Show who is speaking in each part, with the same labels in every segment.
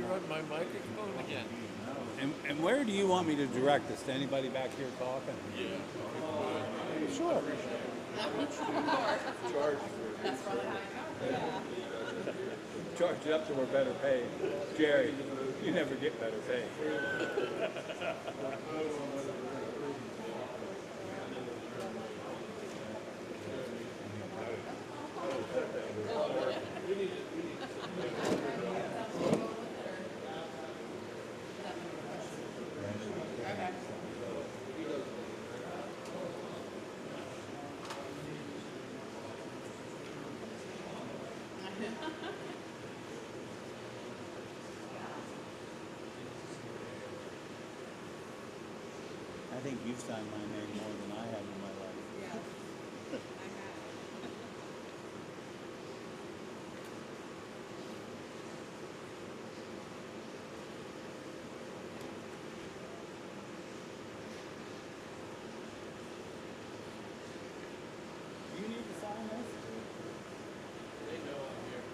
Speaker 1: run my microphone again.
Speaker 2: And where do you want me to direct this? To anybody back here talking?
Speaker 1: Yeah.
Speaker 2: Sure.
Speaker 1: Charge.
Speaker 3: That's right. Yeah.
Speaker 2: Charge it up so we're better paid. Jerry, you never get better paid. I think you've signed my name more than I have in my life.
Speaker 3: Yeah.
Speaker 2: Do you need to sign this?
Speaker 1: They know I'm here.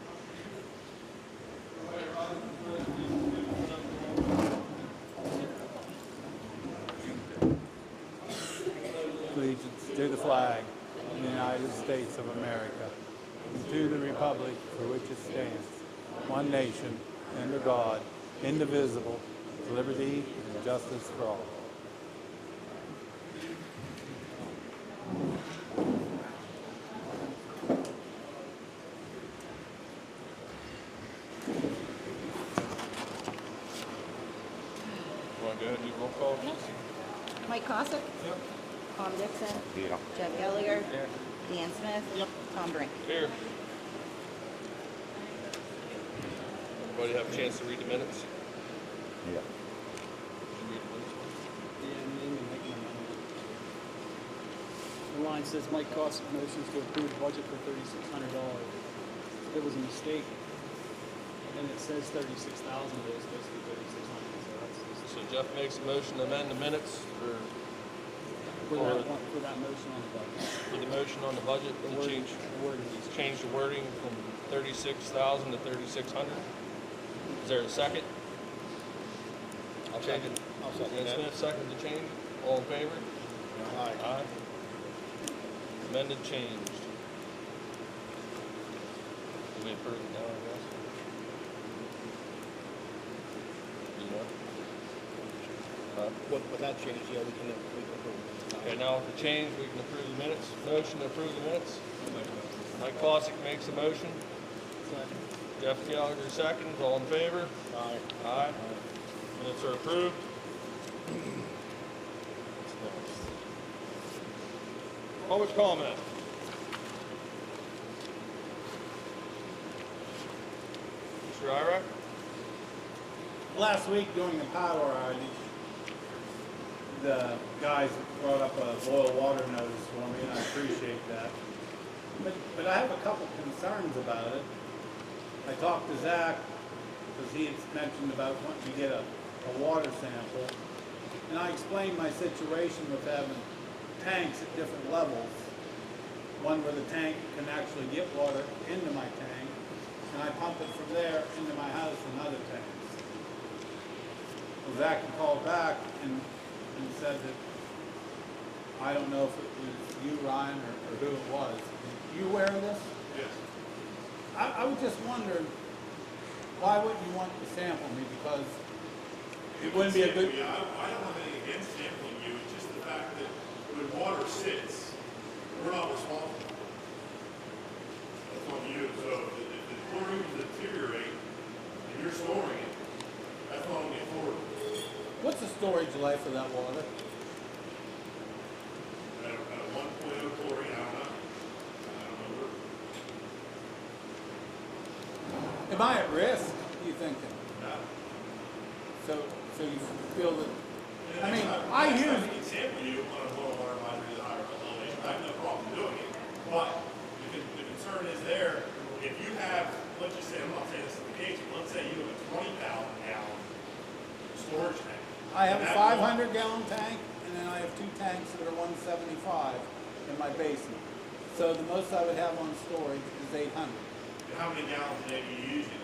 Speaker 2: Allegiance to the flag of the United States of America, and to the republic for which it stands, one nation, under God, indivisible, with liberty and justice for all.
Speaker 1: Want to go ahead and do roll call?
Speaker 4: Mike Cossack?
Speaker 1: Yep.
Speaker 4: Tom Dixon?
Speaker 5: Yeah.
Speaker 4: Jeff Gallagher? Dan Smith?
Speaker 1: Yep.
Speaker 4: Tom Brink?
Speaker 1: Here. Everybody have a chance to read the minutes?
Speaker 5: Yeah.
Speaker 1: Did you read the minutes?
Speaker 6: The line says Mike Cossack motions to approve the budget for $3,600. There was a mistake, and it says 36,000, but it's supposed to be 3,600. So that's
Speaker 1: So Jeff makes a motion to amend the minutes
Speaker 6: for that motion on the budget.
Speaker 1: for the motion on the budget
Speaker 6: The
Speaker 1: and
Speaker 6: wording,
Speaker 1: change
Speaker 6: the wording is
Speaker 1: the wording from 36,000 to 3,600. Is there a second? I'll change it.
Speaker 5: I'll second
Speaker 1: Dan
Speaker 5: that.
Speaker 1: Smith, second the change. All in favor?
Speaker 5: Aye.
Speaker 1: Aye. Amended, changed. Do we approve it now, I guess? You know?
Speaker 5: With that change, yeah, we can approve it.
Speaker 1: Okay, now with the change, we can approve the minutes. Motion to approve the minutes. Mike Cossack makes a motion.
Speaker 6: second.
Speaker 1: Jeff Gallagher seconds. All in favor?
Speaker 5: Aye.
Speaker 1: Aye. Minutes are approved. Public comment. Mr. Ira?
Speaker 2: Last week during the power outage, the guys brought up a boil water notice for me, and I appreciate that. But I have a couple concerns about it. I talked to Zach, because he had mentioned about wanting to get a water sample, and I explained my situation with having tanks at different levels. One where the tank can actually get water into my tank, and I pump it from there into my house in other tanks. Well, Zach had called back and said that, I don't know if it was you, Ryan, or who it was. You aware of this?
Speaker 7: Yes.
Speaker 2: I was just wondering, why wouldn't you want to sample me? Because it wouldn't be a good...
Speaker 7: I don't have anything against sampling you, it's just the fact that when water sits, we're not responsible. That's on you. So if the chlorine will deteriorate and you're storing it, that's not on the authority.
Speaker 2: What's the storage life of that water?
Speaker 7: At a 1.0 chlorine, I don't know.
Speaker 2: Am I at risk, you thinking?
Speaker 7: No.
Speaker 2: So you feel that... I mean,
Speaker 7: I
Speaker 2: I
Speaker 7: can
Speaker 2: use...
Speaker 7: sample you on a boil water line at a higher elevation. I have no problem doing it. But the concern is there, if you have, let's just say, I'm not saying this is the case, but let's say you have a 20,000 gallon storage tank.
Speaker 2: I have a
Speaker 7: That
Speaker 2: 500-gallon tank, and then I have two tanks that are 175 in my basement. So the most I would have on storage is 800.
Speaker 7: How many gallons a day do you use it?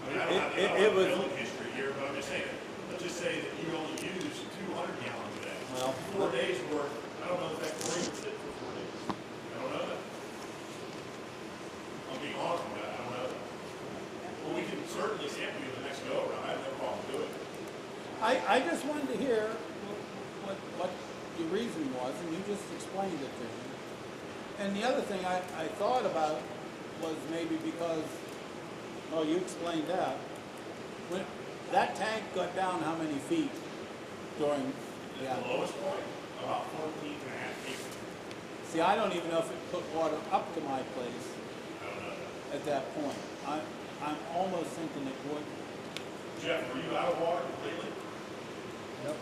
Speaker 7: I mean, I don't have
Speaker 2: It was,
Speaker 7: billing history here, but I'm just saying, let's just say that you only use 200 gallons a day.
Speaker 2: well,
Speaker 7: 4 days worth, I don't know if that chlorine would sit for 4 days. I don't know that. I'm being honest with that, I don't know that. Well, we can certainly sample you the next go around, I have no problem doing it.
Speaker 2: I just wanted to hear what your reason was, and you just explained it to me. And the other thing I thought about was maybe because, oh, you explained that. When that tank got down how many feet during, yeah.
Speaker 7: The lowest point, about 14 and a half feet.
Speaker 2: See, I don't even know if it put water up to my place
Speaker 7: I don't know that.
Speaker 2: at that point. I'm almost thinking it would.
Speaker 7: Jeff, were you out of water completely?
Speaker 6: Yep.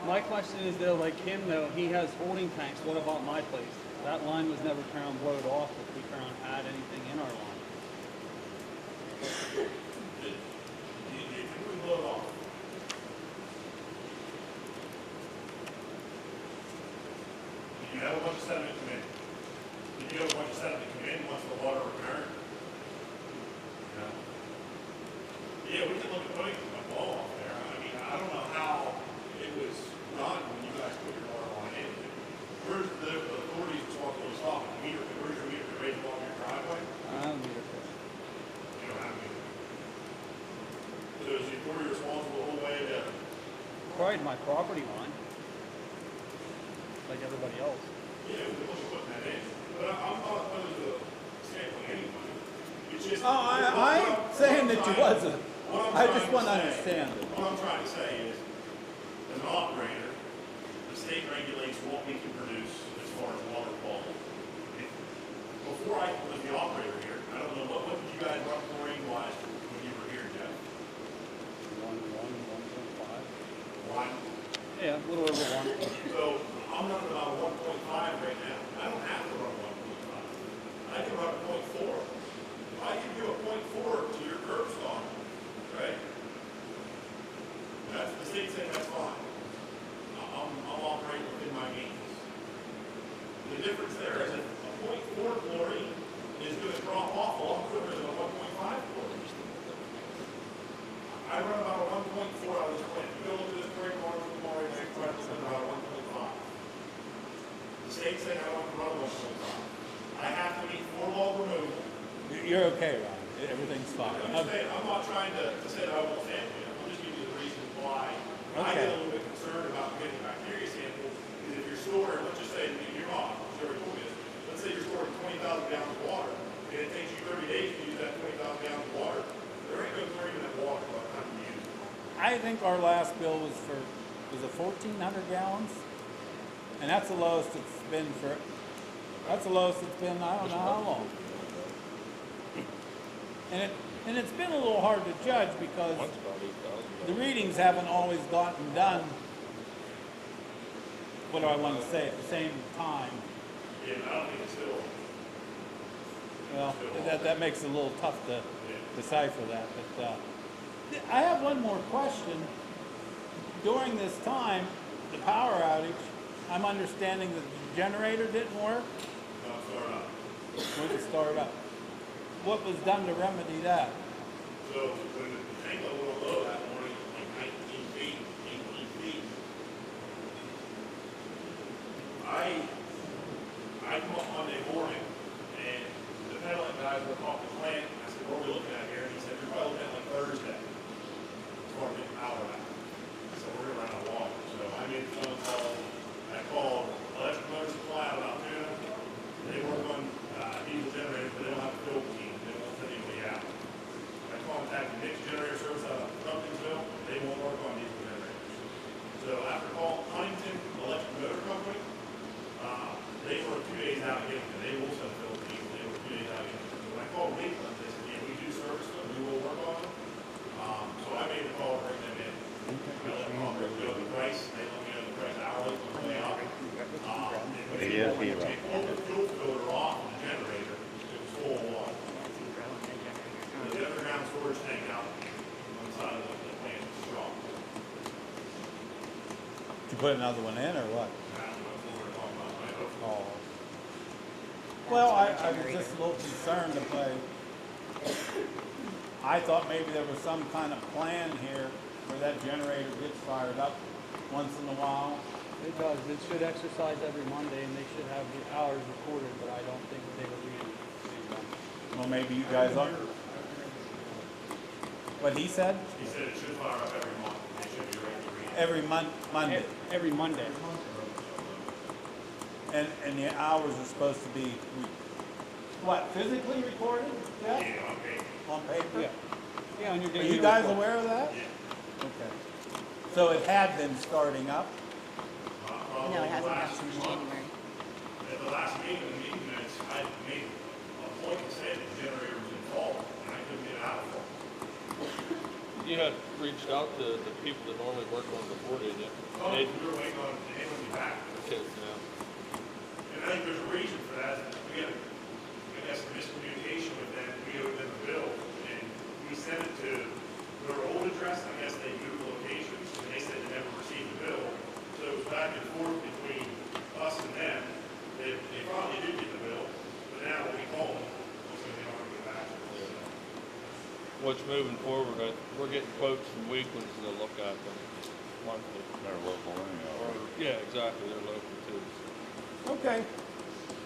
Speaker 6: My question is though, like him though, he has holding tanks. What about my place? That line was never turned on, blowed off if we turn on add anything in our line.
Speaker 7: Did we blow it off? Did you have a bunch of sediment come in? Did you have a bunch of sediment come in once the water returned? No. Yeah, we can look at putting a blow off there. I mean, I don't know how it was done when you guys put your water line in. Where's the authority's responsibility to stop it? Where's your meter raised along your driveway?
Speaker 6: I don't need it.
Speaker 7: You don't have a meter. So is the authority responsible the whole way to?
Speaker 6: Probably my property line, like everybody else.
Speaker 7: Yeah, we can look at putting that in. But I'm not opposed to sampling anybody. It's just.
Speaker 2: Oh, I'm saying that you wasn't. I just want to understand it.
Speaker 7: What I'm trying to say is, as an operator, the state regulates what we can produce as far as water quality. Before I was the operator here, I don't know, what did you guys run chlorine wise when you were here, Jeff?
Speaker 6: 1.5.
Speaker 7: One.
Speaker 6: Yeah, a little over 1.
Speaker 7: So I'm running about 1.5 right now. I don't have to run 1.5. I can run a 0.4. If I give you a 0.4 to your curb stop, right? That's the state saying that's fine. I'm operating within my means. The difference there is that a 0.4 chlorine is going to drop off a lot quicker than a 1.5 chlorine. I run about a 1.4 out of this plant. You go look at this great water from the morning, I run about a 1.5. The state's saying I want to run a 1.5. I have to meet 4 log removal.
Speaker 2: You're okay, Ron. Everything's fine.
Speaker 7: I'm not trying to say that I won't sample you. I'm just giving you the reasons why I get a little bit concerned about getting bacteria samples. Because if you're storing, let's just say you're not, whichever told me this, let's say you're storing 20,000 gallons of water, and it takes you 30 days to use that 20,000 gallons of water, there ain't no chlorine in that water by the time you use it.
Speaker 2: I think our last bill was it 1,400 gallons? And that's the lowest it's been I don't know how long. And it's been a little hard to judge because
Speaker 1: Once about 8,000.
Speaker 2: the readings haven't always gotten done, what do I want to say, at the same time.
Speaker 7: Yeah, I don't think it's still.
Speaker 2: Well, that makes it a little tough to decipher that. But I have one more question. During this time, the power outage, I'm understanding that the generator didn't work.
Speaker 7: Not start up.
Speaker 2: Wouldn't start up. What was done to remedy that?
Speaker 7: So when the tank level went low that morning, like 19 feet, 18 feet, I come up Monday morning and the peddling guys were off the plant. I said, what are we looking at here? And he said, you're probably looking at like Thursday. As far as getting power back. I said, we're gonna run out of water. So I made a phone call. I called electric motor supply about noon. They work on diesel generators, but they don't have a field team. They won't send anybody out. I contacted Nick's generator service out of Comptonville. They won't work on diesel generators. So after calling Huntington Electric Motor Company, they were 2 days out again, and they will send a field team. They were 2 days out again. So when I called Lakeland, they said, yeah, we do service them. We will work on them. So I made the call to bring them in. I let them know the price. They let me know the price hourly on the way out. When they pulled the fuel filter off the generator, it was full of water. The underground storage tank out on the side of the plant was strong.
Speaker 2: Did you put another one in or what?
Speaker 7: I don't know what we're talking about. I hope.
Speaker 2: Oh. Well, I was just a little concerned if I thought maybe there was some kind of plan here where that generator gets fired up once in a while.
Speaker 6: It does. It should exercise every Monday, and they should have the hours recorded, but I don't think they were reading.
Speaker 2: Well, maybe you guys are. What he said?
Speaker 7: He said it should fire up every month, it should be ready to read.
Speaker 2: Every Monday.
Speaker 6: Every Monday.
Speaker 2: And the hours are supposed to be, what, physically recorded? Jeff?
Speaker 7: Yeah, okay.
Speaker 2: On paper?
Speaker 6: Yeah. Yeah, on your
Speaker 2: Are
Speaker 6: daily
Speaker 2: you guys
Speaker 6: report.
Speaker 2: aware of that?
Speaker 7: Yeah.
Speaker 2: Okay. So it had been starting up?
Speaker 4: No, it hasn't been since January.
Speaker 7: At the last meeting, the meeting minutes, I made a point and said the generator was in fault, and I couldn't get it out of fault.
Speaker 1: You had reached out to the people that normally work on it before, didn't you?
Speaker 7: Oh, we were waiting on him to be back.
Speaker 1: Okay, yeah.
Speaker 7: And I think there's a reason for that. We had, I guess, miscommunication with them. We owed them a bill, and we sent it to their old address. I guess they moved locations, and they said they never received the bill. So it was back and forth between us and them. They probably did get the bill, but now when we call them, so they don't want to get back to us.
Speaker 1: What's moving forward, we're getting quotes from Weeklands to look at them monthly.
Speaker 8: They're local anyhow.
Speaker 1: Or, yeah, exactly, they're local too.
Speaker 2: Okay.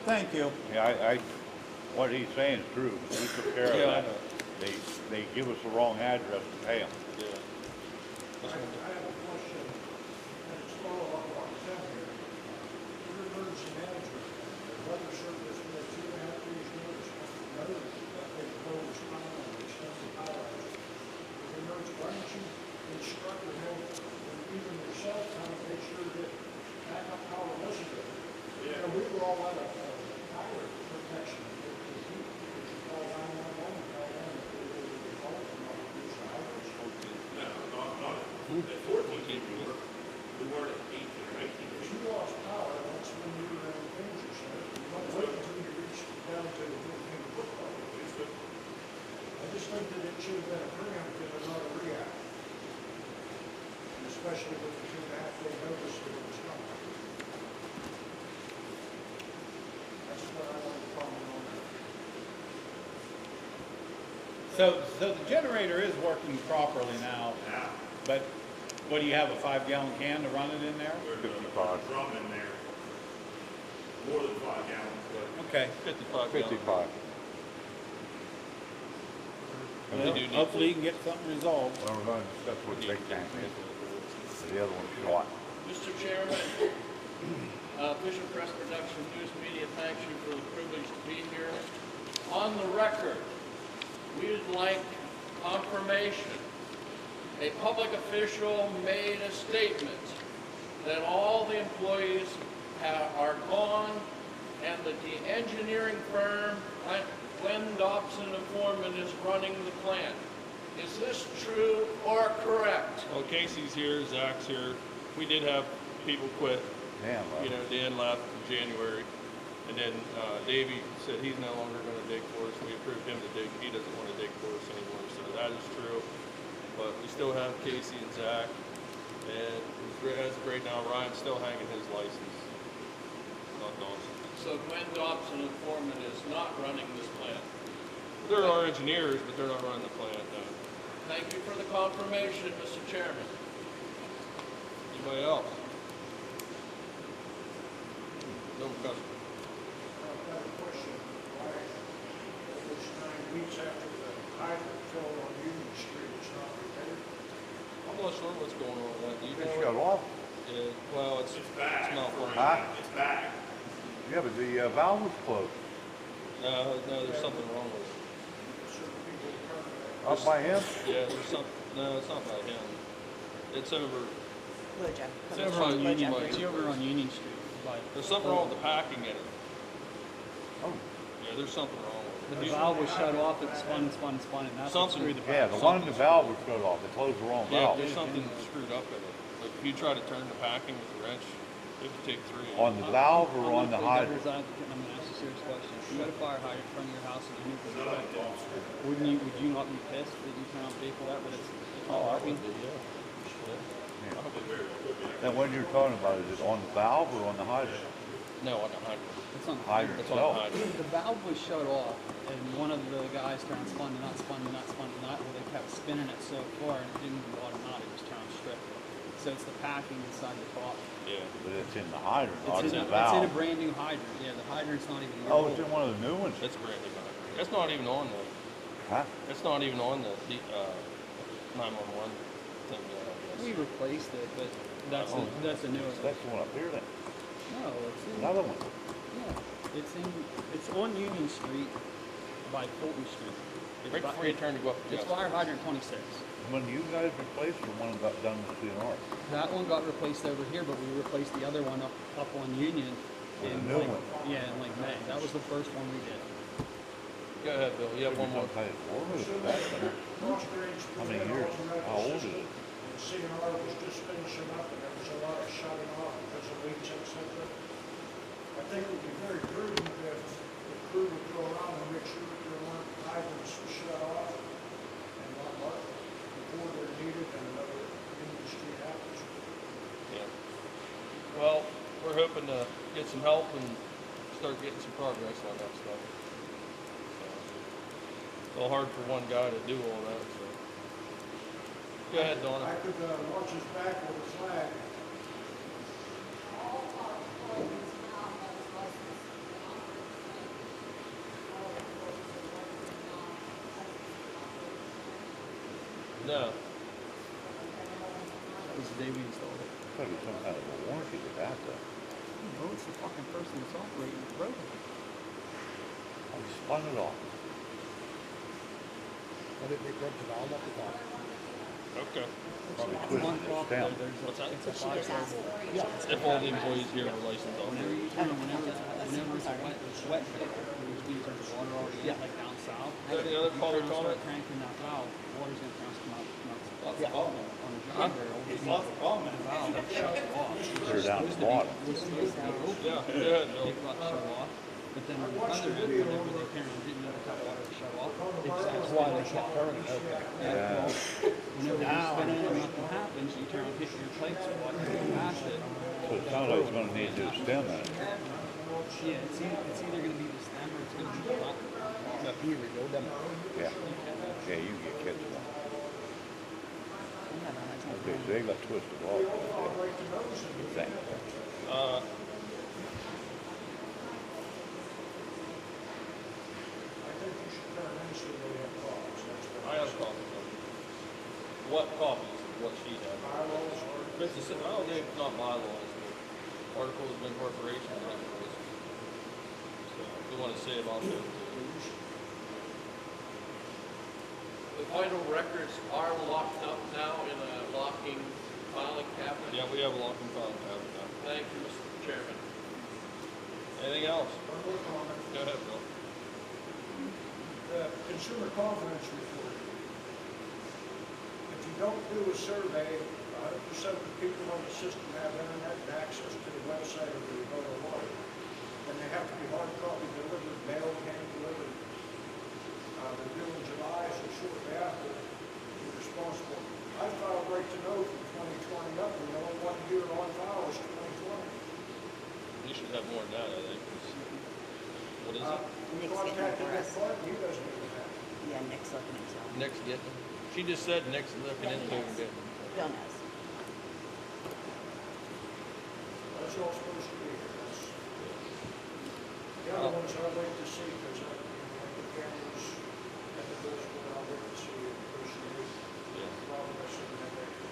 Speaker 2: Thank you.
Speaker 8: Yeah, what he's saying is true. We took care
Speaker 1: Yeah, I
Speaker 8: of
Speaker 1: know.
Speaker 8: that. They give us the wrong address to pay them.
Speaker 1: Yeah.
Speaker 9: I have a question, and it's follow up on Tim here. Your emergency management, the weather service, we had 2.5 days notice, another, that they proposed time on extensive power outage. With emergency, why don't you instruct or help, and even yourself, kind of make sure that backup power wasn't there? You know, we were all out of power protection, because you call 911, call them, if they were to call from our producer outage.
Speaker 7: No, not at 14, we weren't at 18 or 19.
Speaker 9: If you lost power, that's when you were in danger, so you don't wait until you reach down to the thing to put power. I just think that it should have been a preemptive and not a reactive. And especially with the 2.5 day notice that it was coming. That's what I want to comment on that.
Speaker 2: So the generator is working properly now,
Speaker 7: Now,
Speaker 2: but what do you have, a 5-gallon can to run it in there?
Speaker 7: there's a
Speaker 8: 55.
Speaker 7: drum in there, more than 5 gallons, but
Speaker 2: Okay.
Speaker 1: 55
Speaker 8: 55.
Speaker 1: They do need
Speaker 2: Hopefully you can get something resolved.
Speaker 8: Well, we're going to discuss what the big tank is. The other one's short.
Speaker 10: Mr. Chairman, Fisher Press Production News Media thanks you for the privilege to be here. On the record, we would like confirmation. A public official made a statement that all the employees are gone and that the engineering firm, Glenn Dobson and Foreman, is running the plant. Is this true or correct?
Speaker 1: Well, Casey's here, Zach's here. We did have people quit.
Speaker 8: Damn,
Speaker 1: You know, Dan left in January. And then Davey said he's no longer going to dig for us. We approved him to dig. He doesn't want to dig for us anymore. So that is true. But we still have Casey and Zach. And as of right now, Ryan's still hanging his license. Not Dawson.
Speaker 10: So Glenn Dobson and Foreman is not running this plant.
Speaker 1: There are engineers, but they're not running the plant now.
Speaker 10: Thank you for the confirmation, Mr. Chairman.
Speaker 1: Anybody else? No customer.
Speaker 9: I've got a question. Why, it was 9 weeks after the hydrant fell on Union Street, it's not repaired?
Speaker 1: I'm not sure what's going on with that. Do you
Speaker 8: It
Speaker 1: know?
Speaker 8: shut off.
Speaker 1: Yeah, well, it's
Speaker 7: back.
Speaker 1: not working.
Speaker 8: Huh?
Speaker 7: it's back.
Speaker 8: Yeah, but the valve was closed.
Speaker 1: No, there's something wrong with it.
Speaker 9: Certain people turn it
Speaker 8: Up by him?
Speaker 1: Yeah, there's some. No, it's not by him. It's over.
Speaker 4: Luja.
Speaker 1: It's over on
Speaker 4: Luja.
Speaker 1: Union.
Speaker 6: It's over on Union Street. By
Speaker 1: There's something wrong with the packing in it.
Speaker 8: Oh,
Speaker 1: Yeah, there's something wrong with it.
Speaker 6: The valve was shut off, it spun, and that's what
Speaker 1: Something-
Speaker 6: screwed the
Speaker 8: yeah,
Speaker 6: valve.
Speaker 8: the one, the valve was shut off. They closed the wrong
Speaker 1: Yeah,
Speaker 8: valve.
Speaker 1: there's something screwed up in it. Like if you try to turn the packing with a wrench, it could take 3.
Speaker 8: On the valve or
Speaker 6: I'm
Speaker 8: on the
Speaker 6: gonna play
Speaker 8: hydrant?
Speaker 6: devil's advocate, and I'm gonna ask you a serious question. If you had a fire hydrant in front of your house and you knew for a fact that, would you not be pissed that you cannot pay for that, but it's not working?
Speaker 8: Now, what you're talking about, is it on the valve or on the hydrant?
Speaker 1: No, on the hydrant.
Speaker 6: It's on the
Speaker 8: Hydrant
Speaker 1: It's on the
Speaker 8: itself.
Speaker 1: hydrant.
Speaker 6: The valve was shut off, and one of the guys turned spun the nut, well, they kept spinning it so far, and it didn't do automatic, it was turned straight. So it's the packing inside the top.
Speaker 1: Yeah.
Speaker 8: But it's in the hydrant, not
Speaker 6: It's
Speaker 8: in
Speaker 6: in,
Speaker 8: the
Speaker 6: it's in a
Speaker 8: valve.
Speaker 6: brand new hydrant, yeah, the hydrant's not even.
Speaker 8: Oh, it's in one of the new ones?
Speaker 1: That's a brand new hydrant. That's not even on the,
Speaker 8: Huh?
Speaker 1: that's not even on the, 911 thing yet, I guess.
Speaker 6: We replaced it, but that's
Speaker 8: Oh,
Speaker 6: that's a new one.
Speaker 8: That's the one up here then.
Speaker 6: No, it's in,
Speaker 8: Another one.
Speaker 6: yeah, it's on Union Street by Fulton Street. It's
Speaker 1: Right
Speaker 6: by-
Speaker 1: before you turn to go up.
Speaker 6: It's
Speaker 1: yes.
Speaker 6: fire hydrant 26.
Speaker 8: When you guys replaced the one got done with CNR.
Speaker 6: That one got replaced over here, but we replaced the other one up on Union.
Speaker 8: With a
Speaker 6: in
Speaker 8: new
Speaker 6: like,
Speaker 8: one.
Speaker 6: Yeah, in like May. That was the first one we did.
Speaker 1: Go ahead, Bill. You have one more.
Speaker 8: Some kind of war with it back there. How many years? How old is it?
Speaker 9: And CNR was just finishing up, and there was a lot of shutting off because of leaks, et cetera. I think it would be very prudent if the crew would go around and make sure that there weren't hydrants shut off and not marked before they're needed and another industry happens.
Speaker 1: Yeah. Well, we're hoping to get some help and start getting some progress on that stuff. So, it's a little hard for one guy to do all that, so. Go ahead, Donna.
Speaker 9: I could launch his back with a flag.
Speaker 1: No.
Speaker 6: That was the day we installed it.
Speaker 8: Gotta be some kind of a warranty with that though.
Speaker 6: Oh, it's the fucking person that's operating it broke it.
Speaker 8: I spun it off.
Speaker 5: Let it rip the valve up the top.
Speaker 1: Okay.
Speaker 8: Probably
Speaker 6: One
Speaker 8: twisted it
Speaker 6: prop
Speaker 8: down.
Speaker 6: there, there's
Speaker 1: What's that?
Speaker 6: it's a
Speaker 4: She
Speaker 6: five
Speaker 4: just asked
Speaker 6: level.
Speaker 4: for it.
Speaker 1: If all the employees here are licensed
Speaker 6: Whenever
Speaker 1: operators.
Speaker 6: you turn, whenever it's a wet day, which means there's water already in, like down south.
Speaker 1: Is there any other public
Speaker 6: You
Speaker 1: comment?
Speaker 6: start cranking that valve, water's gonna come out.
Speaker 2: That's the problem.
Speaker 6: On the job barrel.
Speaker 2: It's not the problem.
Speaker 6: The valve that shut off.
Speaker 8: Put her down at the bottom.
Speaker 6: Was supposed to be open.
Speaker 1: Yeah, go ahead, Bill.
Speaker 6: It got shut off. But then on the other end, whenever they apparently didn't know that water was shut off, it just
Speaker 5: That's why they kept turning, okay.
Speaker 8: Yeah.
Speaker 6: whenever you're spinning it and nothing happens, you turn and hit your tight spot, you go past it.
Speaker 8: So it sounds like it's gonna need to stem that.
Speaker 6: Yeah, it's either gonna be the stem or it's gonna be the top.
Speaker 5: Up here we go, them.
Speaker 8: Yeah. Yeah, you can get kids one. Okay, so they got twisted off. You think?
Speaker 9: I think you should turn in so they have problems. That's what
Speaker 1: I have copies of it. What copies of what she had?
Speaker 9: bylaws are.
Speaker 1: It's the, oh, they're not bylaws, but articles of incorporation and everything. So, if you want to say about that.
Speaker 10: The vital records are locked up now in a locking filing cabinet.
Speaker 1: Yeah, we have a locking file cabinet now.
Speaker 10: Thank you, Mr. Chairman.
Speaker 1: Anything else?
Speaker 9: One more comment.
Speaker 1: Go ahead, Bill.
Speaker 9: The consumer confidence report. If you don't do a survey, 100% of the people on the system have internet and access to the website of the voter water. And they have to be hard copy delivered, mail hand delivered. They're due in July, so shortly after, you're responsible. I filed right to know from 2020 up, and the only 1 year on file is 2020.
Speaker 1: You should have more than that, I think. 'Cause what is it?
Speaker 9: We
Speaker 4: Nick's getting
Speaker 9: contacted
Speaker 4: it for
Speaker 9: Nick
Speaker 4: us.
Speaker 9: Clark, he doesn't even have it.
Speaker 4: Yeah, Nick's looking into it.
Speaker 1: Nick's getting it. She just said Nick's looking into it and getting it.
Speaker 4: Bill knows.
Speaker 9: That's all supposed to be here. That's, the other ones I'll wait to see, because I think the cameras and the bills will I'll wait to see it appreciate
Speaker 1: Yeah.
Speaker 9: progress in that area.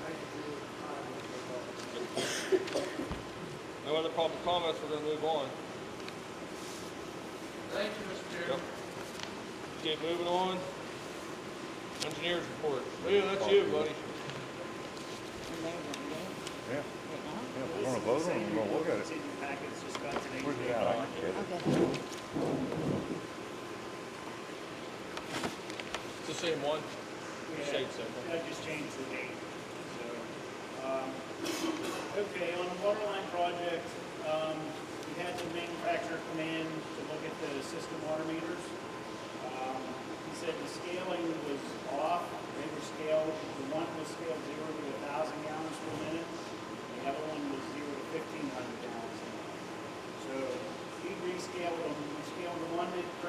Speaker 9: Thank you for your time.
Speaker 1: No other public comments, we're gonna move on.
Speaker 10: Thank you, Mr. Chairman.
Speaker 1: Okay, moving on. Engineers report. Leo, that's you, buddy.
Speaker 8: Yeah. Yeah, we're gonna vote on it, we're gonna look at it. Where's it at? I can get it.
Speaker 4: Okay.
Speaker 1: It's the same one. You say it's simple.
Speaker 11: I just changed the date. So, okay, on the water line project, we had the manufacturer come in to look at the system water meters. He said the scaling was off. They were scaled, the one was scaled 0 to 1,000 gallons per minute. The other one was 0 to 1,500 gallons a minute.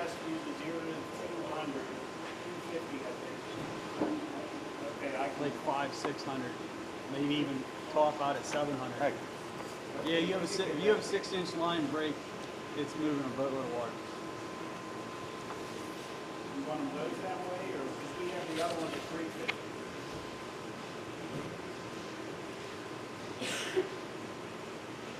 Speaker 11: rescue the 0 to 200, 250, I think. Okay, I can.
Speaker 6: Like 500-600, maybe even top out at 700.
Speaker 8: Heck,
Speaker 6: Yeah, if you have a 6-inch line break, it's moving a boatload of water.
Speaker 11: You want them both that way, or because we have the other one at 350?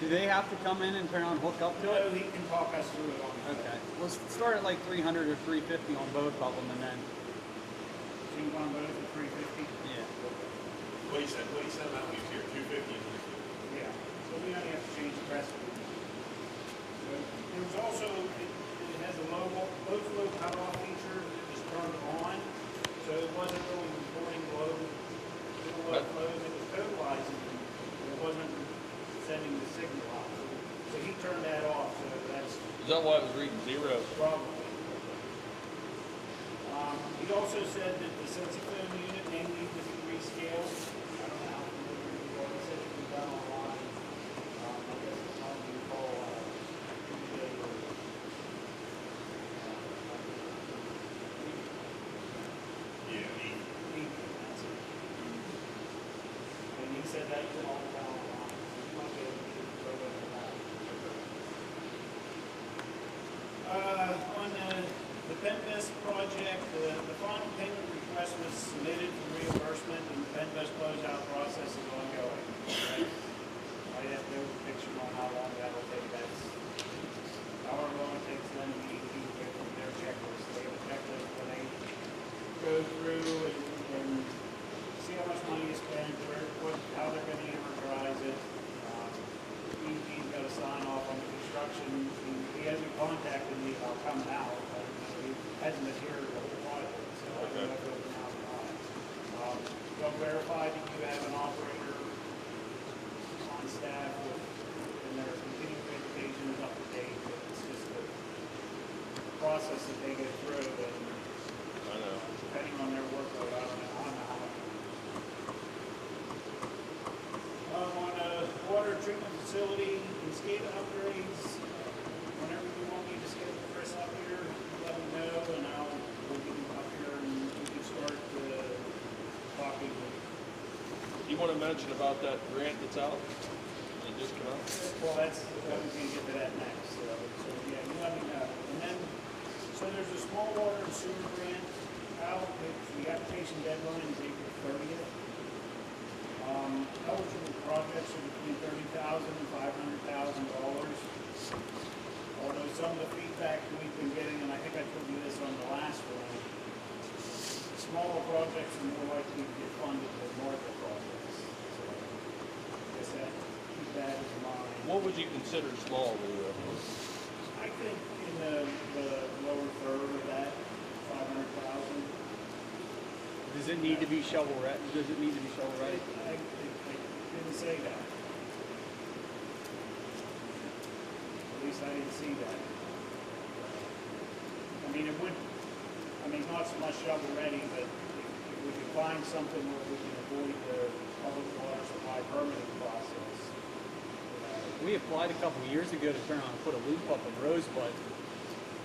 Speaker 6: Do they have to come in and turn on hook up to
Speaker 11: No,
Speaker 6: it?
Speaker 11: he can talk us through it on the
Speaker 6: Okay. Let's start at like 300 or 350 on both of them, and then
Speaker 11: So you want them both at 350?
Speaker 6: yeah.
Speaker 7: What he said about these here, 250 and 350.
Speaker 11: Yeah. So we only have to change the rest of it. So there was also, it has a low flow cutoff feature that was turned on, so it wasn't really reporting low flows, it was totalizing, it wasn't sending the signal out. So he turned that off, so that's
Speaker 1: Is that why it was reading 0?
Speaker 11: probably. He also said that the sensitive unit may need to be rescaled. I don't know how familiar you are. He said it can be done online. I guess it's not what you call PJ or
Speaker 7: Yeah, he,
Speaker 11: that's it. And he said that can all be done online. You might be able to get it over that. On the PennVest project, the final payment request was submitted for reimbursement, and the PennVest closeout process is ongoing. I have no picture on how long that'll take. That's however long it takes them to get from their checklist. They have a checklist when they go through and see how much money is spent, how they're going to amortize it. He's got to sign off on the construction. He hasn't contacted me about coming out. He hasn't been here the whole project, so I don't know if he'll come out or not. They'll verify that you have an operator on staff and their continuing education is up to date. But it's just the process that they go through, and
Speaker 1: I know.
Speaker 11: depending on their workload, I don't know how much. On a water treatment facility and SCADA upgrades, whenever you want me to schedule Chris up here, let me know, and we'll get him up here and we can start talking.
Speaker 1: You want to mention about that grant that's out? It just came out?
Speaker 11: Well, we're going to get to that next. So yeah, you let me know. And then, so there's a small water and sewer grant out. The application deadline is April 30th. Eligible projects are between $30,000 and $500,000. Although some of the feedback we've been getting, and I think I told you this on the last one, smaller projects are more likely to get funded than larger projects. So, I guess that, keep that in mind.
Speaker 1: What would you consider small, Lou?
Speaker 11: I think in the lower third of that, 500,000.
Speaker 6: Does it need to be shovel ready? Does it need to be shovel ready?
Speaker 11: I didn't say that. At least I didn't see that. I mean, it would, not so much shovel ready, but if we could find something where we can avoid the public water supply permitting process.
Speaker 6: We applied a couple of years ago to turn on and put a loop up in Rosebud.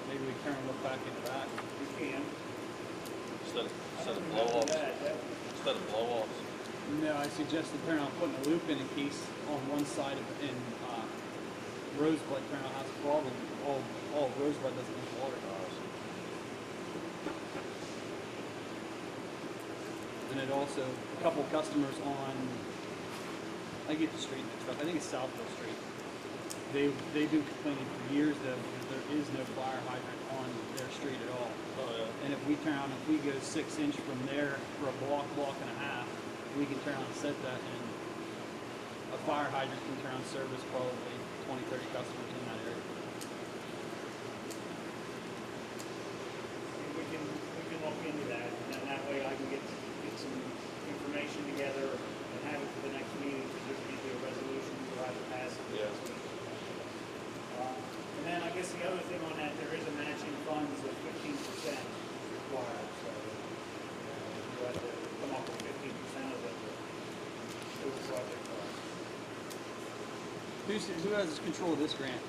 Speaker 6: Maybe we turn and look back into that.
Speaker 11: You can.
Speaker 1: Instead of
Speaker 11: I don't
Speaker 1: blow-offs?
Speaker 11: remember that.
Speaker 1: Instead of blow-offs?
Speaker 6: No, I suggested turn on putting a loop in case on one side of in Rosebud turn on has a problem. All of Rosebud doesn't use water. And it also a couple customers on I get the street mixed up. I think it's Southville Street. They've been complaining for years though because there is no fire hydrant on their street at all.
Speaker 1: Oh, yeah.
Speaker 6: And if we go 6 inch from there for a block and a half, we can turn on and set that, and a fire hydrant can turn on service probably 20, 30 customers in that area.
Speaker 11: We can look into that, and then that way I can get some information together and have it for the next meeting, because there's going to be a resolution we'll have to pass it.
Speaker 1: Yeah.
Speaker 11: And then I guess the other thing on that, there is a matching funds of 15% required, so you have to come up with 15% of the total project cost.
Speaker 6: Who has control of this grant?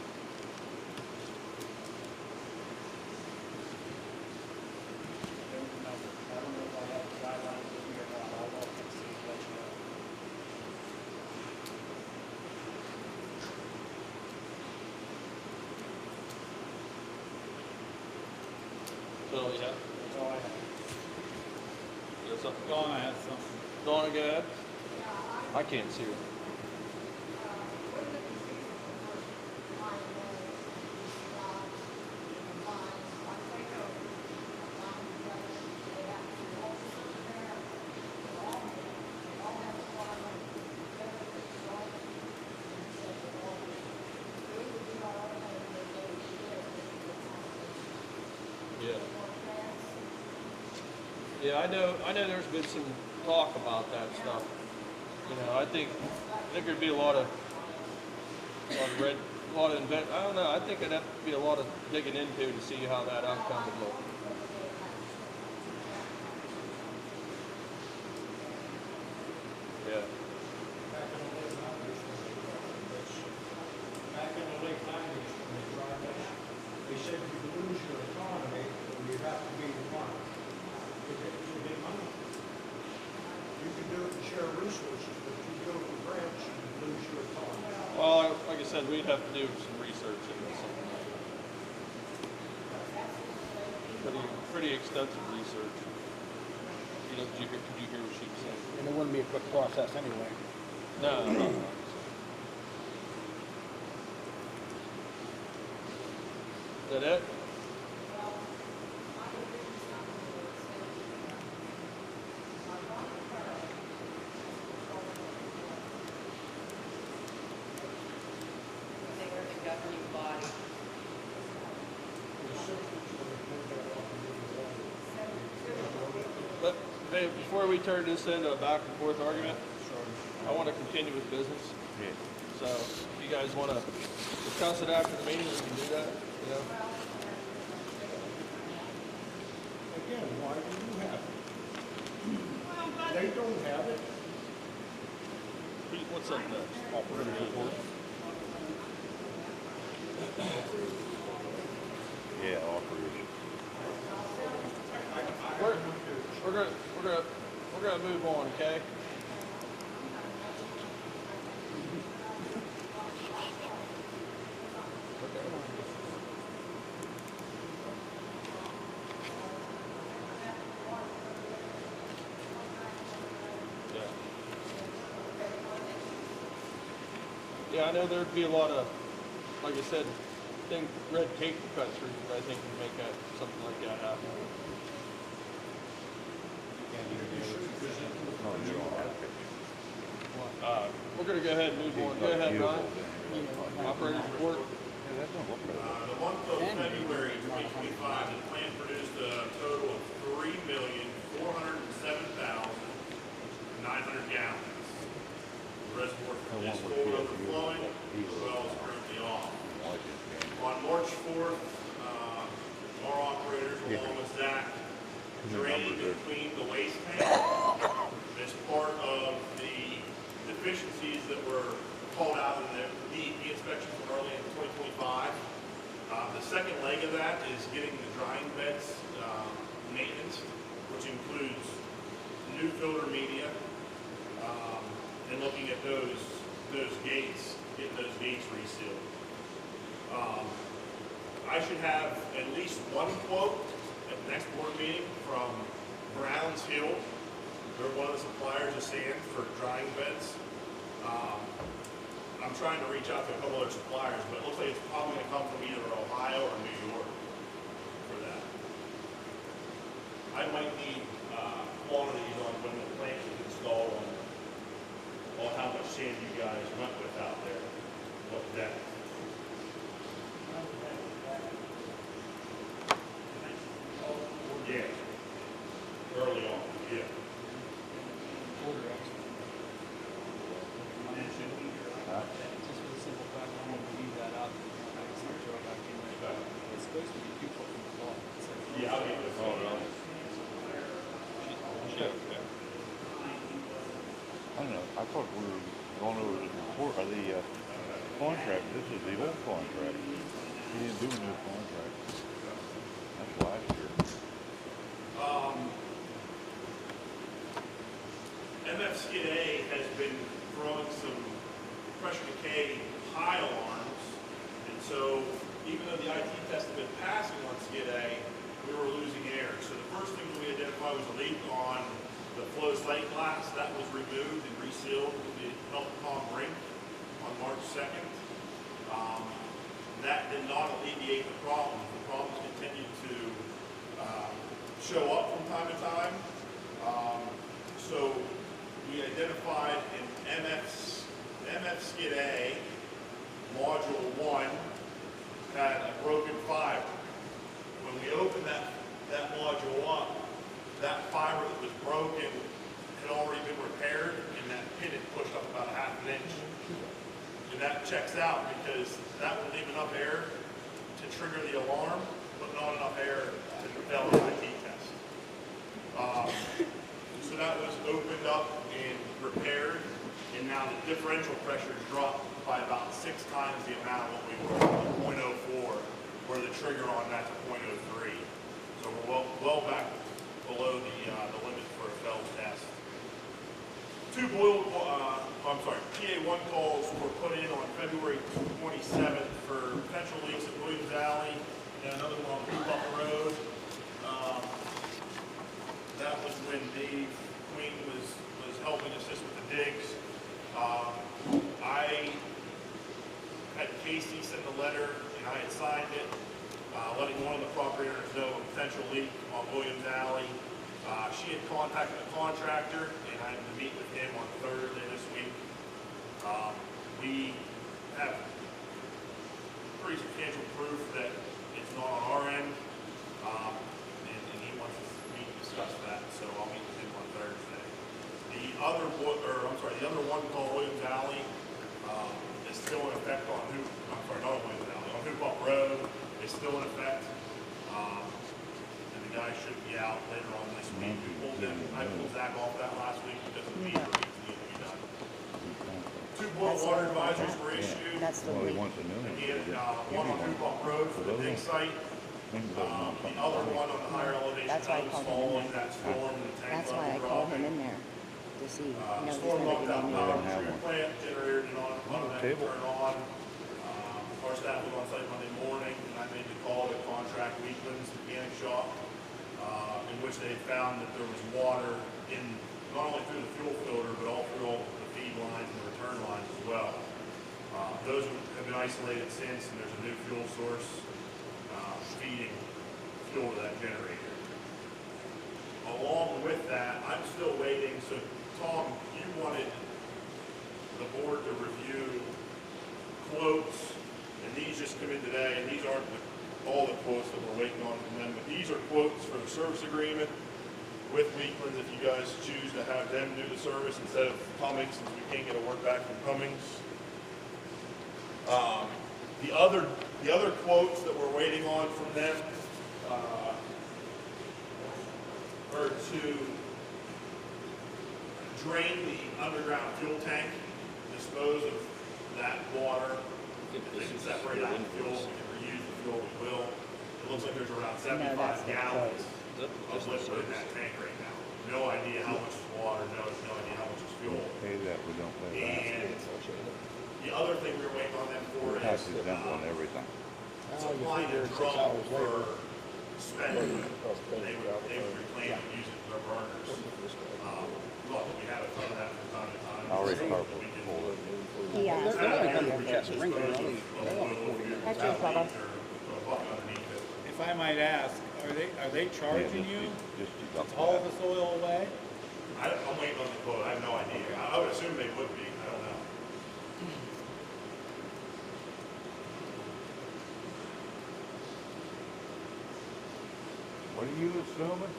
Speaker 1: Bill, yeah.
Speaker 11: That's all I have.
Speaker 1: You got something?
Speaker 2: Donna has something.
Speaker 1: Donna, go ahead. I can't see her. Yeah. Yeah, I know there's been some talk about that stuff. You know, I think there'd be a lot of I don't know, I think it'd have to be a lot of digging into to see how that outcome would look. Yeah.
Speaker 9: Back in the late nineties, when they tried this, they said you lose your autonomy, you have to be the one. It's a big money. You can do it and share resources, but if you go for grants, you lose your autonomy.
Speaker 1: Well, like I said, we'd have to do some research into something. Pretty extensive research. You know, did you hear what she was saying?
Speaker 5: And it wouldn't be a quick process anyway.
Speaker 1: No. Is that it?
Speaker 4: They were the governing body.
Speaker 1: But hey, before we turn this into a back and forth argument, I want to continue with business.
Speaker 8: Yeah.
Speaker 1: So if you guys want to discuss it after the meeting, we can do that. You know?
Speaker 9: Again, why do you have it? They don't have it.
Speaker 1: What's up next?
Speaker 8: Operator's report. Yeah, operation.
Speaker 1: We're gonna move on, okay? Yeah, I know there'd be a lot of, like I said, red tape to cut through, but I think we make that, something like that happen.
Speaker 8: No, you don't have to.
Speaker 1: We're gonna go ahead and move on. Go ahead, Ron. Operator's report.
Speaker 8: Yeah, that don't look right.
Speaker 7: The month of February 2025, the plant produced a total of 3,407,900 gallons. The reservoir is full and overflowing, as well as currently off. On March 4th, our operators, along with Zach, drained and cleaned the waste tank as part of the deficiencies that were called out in the DEP inspection from early in 2025. The second leg of that is getting the drying beds maintenance, which includes new filter media, and looking at those gates, getting those gates resealed. I should have at least one quote at the next board meeting from Browns Hill. They're one of the suppliers of sand for drying beds. I'm trying to reach out to a couple other suppliers, but it looks like it's probably going to come from either Ohio or New York for that. I might need quantities on when the plant is installed on how much sand you guys went with out there, what depth. Yeah. Early on, yeah.
Speaker 6: Just for the simple fact, I want to leave that out. It's supposed to be 2 foot from the wall.
Speaker 7: Yeah, I'll get this.
Speaker 8: Oh, really? I don't know. I thought we were going over the report, or the contract. This is the old contract. He didn't do a new contract. That's last year.
Speaker 7: MF Skid A has been throwing some pressure decay high alarms, and so even though the IT test has been passing on Skid A, we were losing air. So the first thing we identified was a leak on the flow sight glass. That was removed and resealed with the help of Brink on March 2nd. That did not alleviate the problem. The problems continued to show up from time to time. So we identified in MF Skid A, Module 1, had a broken fiber. When we opened that module up, that fiber that was broken had already been repaired, and that pin had pushed up about a half an inch. And that checks out because that would leave enough air to trigger the alarm, but not enough air to fail the IT test. So that was opened up and repaired, and now the differential pressure dropped by about 6 times the amount of what we were, 0.04, where the trigger on that's 0.03. So we're well back below the limit for a failed test. PA1 calls were put in on February 27th for potential leaks at Williams Alley and another one on Buck Road. That was when Dave Queen was helping assist with the digs. I had Casey send a letter, and I had signed it, letting one of the property owners know of a potential leak on Williams Alley. She had contacted the contractor, and I had to meet with him on Thursday this week. We have pretty substantial proof that it's not on our end, and he wants us to meet and discuss that, so I'll meet with him on Thursday. The other one called Williams Alley is still in effect on not on Williams Alley, on Hoop Up Road is still in effect. And the guy should be out later on this week. I pulled Zach off that last week because of the meter needs to be done. 2 boil water advisories were issued.
Speaker 3: That's the
Speaker 8: Well, he
Speaker 3: leak.
Speaker 8: wants a new one.
Speaker 7: Again, one on Hoop Up Road for the dig site. The other one on the higher elevation
Speaker 3: That's why I
Speaker 7: house
Speaker 3: called him in
Speaker 7: following
Speaker 3: there.
Speaker 7: that storm and the tank
Speaker 3: That's why I
Speaker 7: level
Speaker 3: called him
Speaker 7: dropping.
Speaker 3: in there to see. You know, he's
Speaker 7: Storm
Speaker 3: gonna
Speaker 7: locked
Speaker 3: be
Speaker 7: out
Speaker 3: in
Speaker 7: power
Speaker 3: there.
Speaker 7: treatment plant, generator did not turn on. Our staff was on site Monday morning, and I made the call to contract Weekland's mechanic shop, in which they found that there was water in, not only through the fuel filter, but all through all the feed lines and the return lines as well. Those have been isolated since, and there's a new fuel source feeding fuel to that generator. Along with that, I'm still waiting. So, Tom, you wanted the board to review quotes, and these just come in today, and these aren't all the quotes that we're waiting on from them, but these are quotes for the service agreement with Weeklands if you guys choose to have them do the service instead of Cummings, since we can't get a word back from Cummings. The other quotes that we're waiting on from them are to drain the underground fuel tank, dispose of that water. If they can separate out the fuel, we can reuse the fuel, we will. It looks like there's around 75 gallons of liquid in that tank right now. No idea how much is water, no idea how much is fuel.
Speaker 8: Pay that, we don't pay that.
Speaker 7: And the other thing we're waiting on them for is
Speaker 8: Tax exempt on everything.
Speaker 7: supplying a drum for spent wood. They would reclaim and use it for their burners. Look, we have a ton of that from time to time.
Speaker 8: Already
Speaker 7: So
Speaker 8: carpet
Speaker 7: we can-
Speaker 8: full of
Speaker 3: He asked.
Speaker 6: They're gonna come here for that spring,
Speaker 7: dispose
Speaker 6: they're
Speaker 7: of oil
Speaker 3: That's your problem.
Speaker 7: or put a bucket underneath it.
Speaker 2: If I might ask, are they charging you
Speaker 8: just
Speaker 2: to
Speaker 8: deduct
Speaker 2: haul
Speaker 8: that.
Speaker 2: the soil away?
Speaker 7: I'm waiting on the quote. I have no idea. I would assume they would be. I don't know.
Speaker 8: What are you assuming?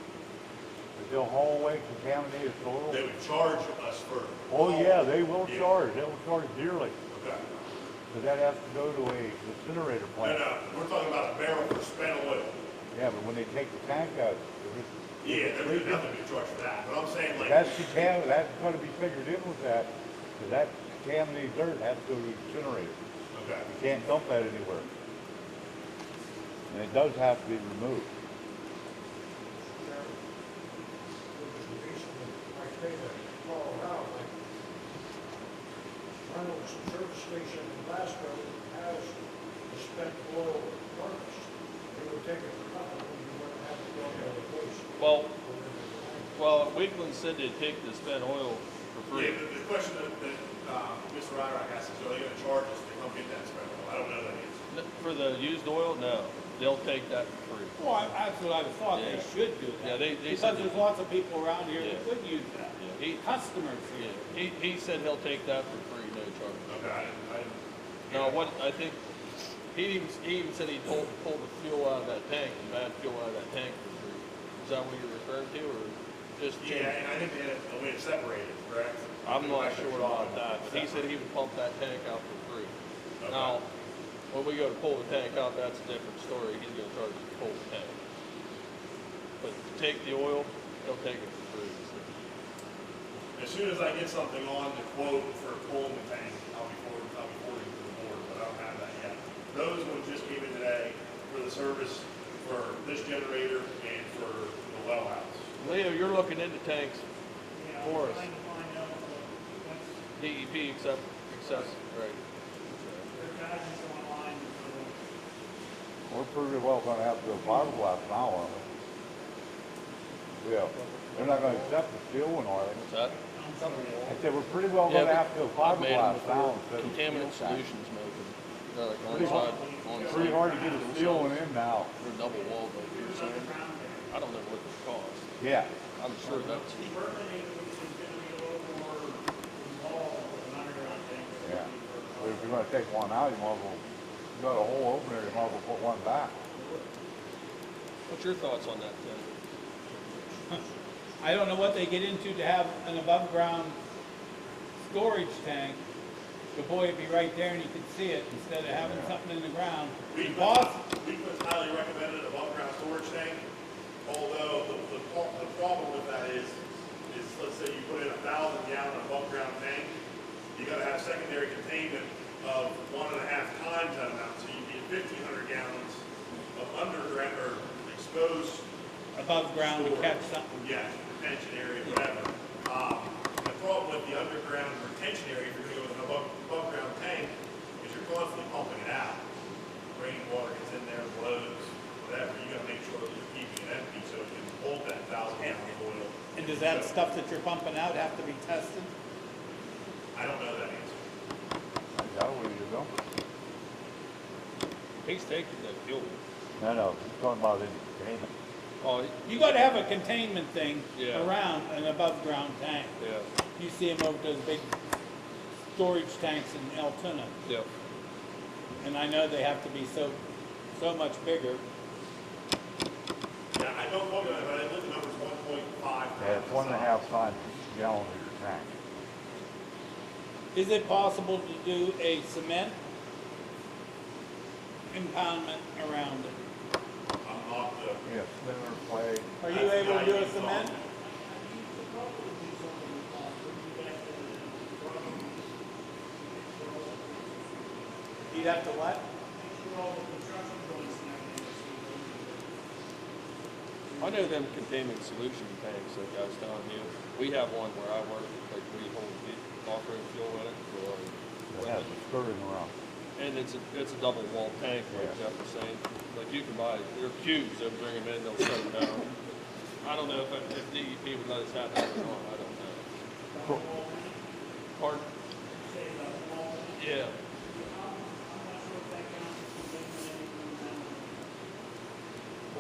Speaker 8: That they'll haul away contaminated soil?
Speaker 7: They would charge us for.
Speaker 8: Oh, yeah, they will
Speaker 7: Yeah.
Speaker 8: charge, they will charge dearly,
Speaker 7: Okay.
Speaker 8: because that has to go to a incinerator
Speaker 7: No,
Speaker 8: plant.
Speaker 7: we're talking about a barrel for spent oil.
Speaker 8: Yeah, but when they take the tank out, if it's
Speaker 7: Yeah, there's nothing to be charged for that. But I'm saying like.
Speaker 8: that's gonna be figured in with that, because that contaminated dirt has to go to the incinerator.
Speaker 7: Okay.
Speaker 8: You can't dump that anywhere. And it does have to be removed.
Speaker 9: Reynolds service station in Glasgow has a spent oil furnace. They would take it for nothing when you wouldn't have
Speaker 1: Well, Weakland said they'd take the spent oil for free.
Speaker 7: Yeah, the question that Mr. Ryrock asked is, are they gonna charge us to come get that spent oil? I don't know that answer.
Speaker 1: For the used oil, no. They'll take that for free.
Speaker 2: Well, that's what I thought,
Speaker 1: Yeah.
Speaker 2: they should do that.
Speaker 1: Yeah, they
Speaker 2: Because
Speaker 1: said
Speaker 2: there's lots of people around here that
Speaker 1: Yeah.
Speaker 2: could use that.
Speaker 1: He,
Speaker 2: Customers here.
Speaker 1: he said he'll take that for free, no charge.
Speaker 7: Okay,
Speaker 1: No, what, I think, he even said he pulled the fuel out of that tank, the bad fuel out of that tank for free. Is that what you're referring to, or just change?
Speaker 7: Yeah, and I think they had a way to separate it, correct?
Speaker 1: I'm not sure about that, but he said he would pump that tank out for free.
Speaker 7: Okay.
Speaker 1: Now, when we go to pull the tank out, that's a different story. He's gonna charge us to pull the tank. But to take the oil, he'll take it for free.
Speaker 7: As soon as I get something on the quote for pulling the tank, I'll be forwarding to the board, but I don't have that yet. Those ones just came in today for the service for this generator and for the well house.
Speaker 1: Leo, you're looking into tanks
Speaker 11: Yeah,
Speaker 1: for
Speaker 11: I'm
Speaker 1: us.
Speaker 11: trying to find out what's
Speaker 1: DEP access, right.
Speaker 11: their guidance online for
Speaker 8: We're pretty well gonna have to do a fiberglass now, aren't we? Yeah, they're not gonna accept the steel one, are they?
Speaker 1: What's that?
Speaker 8: I said, we're pretty well
Speaker 1: Yeah,
Speaker 8: gonna have to do a
Speaker 1: I've made them
Speaker 8: fiberglass now
Speaker 1: before.
Speaker 8: instead of
Speaker 1: Contaminant
Speaker 8: steel tank.
Speaker 1: Solutions make them. They're like
Speaker 8: Pretty hard-
Speaker 1: on
Speaker 8: Pretty hard to get a steel one in now.
Speaker 1: They're double walled, like you're saying. I don't know what they cost.
Speaker 8: Yeah.
Speaker 1: I'm sure that's,
Speaker 11: permitting is gonna be a little more involved with an underground tank.
Speaker 8: Yeah. But if you're gonna take one out, you might as well, you got a hole open there, you might as well put one back.
Speaker 1: what's your thoughts on that, Tim?
Speaker 2: I don't know what they get into to have an above-ground storage tank. The boy would be right there and you could see it instead of having something in the ground.
Speaker 7: We
Speaker 2: Boss,
Speaker 7: highly recommended above ground storage tank, although the problem with that is let's say you put in 1,000 gallon above ground tank, you gotta have secondary containment of 1.5 times that amount, so you need 1,500 gallons of underground or exposed.
Speaker 2: above ground to catch something.
Speaker 7: Yeah, retention area, whatever. The problem with the underground retention area, if you're gonna go with an above ground tank, is you're constantly pumping it out. Rainwater gets in there, blows, whatever, you gotta make sure that you're keeping it empty so it can hold that 1,000 gallon of oil.
Speaker 2: And does that stuff that you're pumping out have to be tested?
Speaker 7: I don't know that answer.
Speaker 8: Yeah, where you go?
Speaker 1: He's taking that fuel.
Speaker 8: No, he's talking about in the containment.
Speaker 1: Oh,
Speaker 2: You gotta have a containment thing
Speaker 1: Yeah.
Speaker 2: around an above-ground tank.
Speaker 1: yeah,
Speaker 2: You see them over those big storage tanks in Altoona,
Speaker 1: yeah.
Speaker 2: and I know they have to be so much bigger.
Speaker 7: Yeah, I don't quote on it, but I believe the number's 1.5.
Speaker 8: Yeah, it's 1.5 times gallon of your tank.
Speaker 2: Is it possible to do a cement impoundment around it?
Speaker 7: I'm not the.
Speaker 8: Yeah, sliver clay.
Speaker 2: Are you able to do a cement? You'd have to what?
Speaker 1: I know them containment solution tanks that I was telling you. We have one where I work, like we hold the off-road fuel in it for our
Speaker 8: It has
Speaker 1: equipment.
Speaker 8: a skirting around.
Speaker 1: And it's a double wall tank, like
Speaker 8: Yeah.
Speaker 1: Jeff was saying. Like you can buy, they're cubes, they'll bring them in, they'll shut them down. I don't know if DEP would let us have that or not, I don't know. Pardon? Yeah.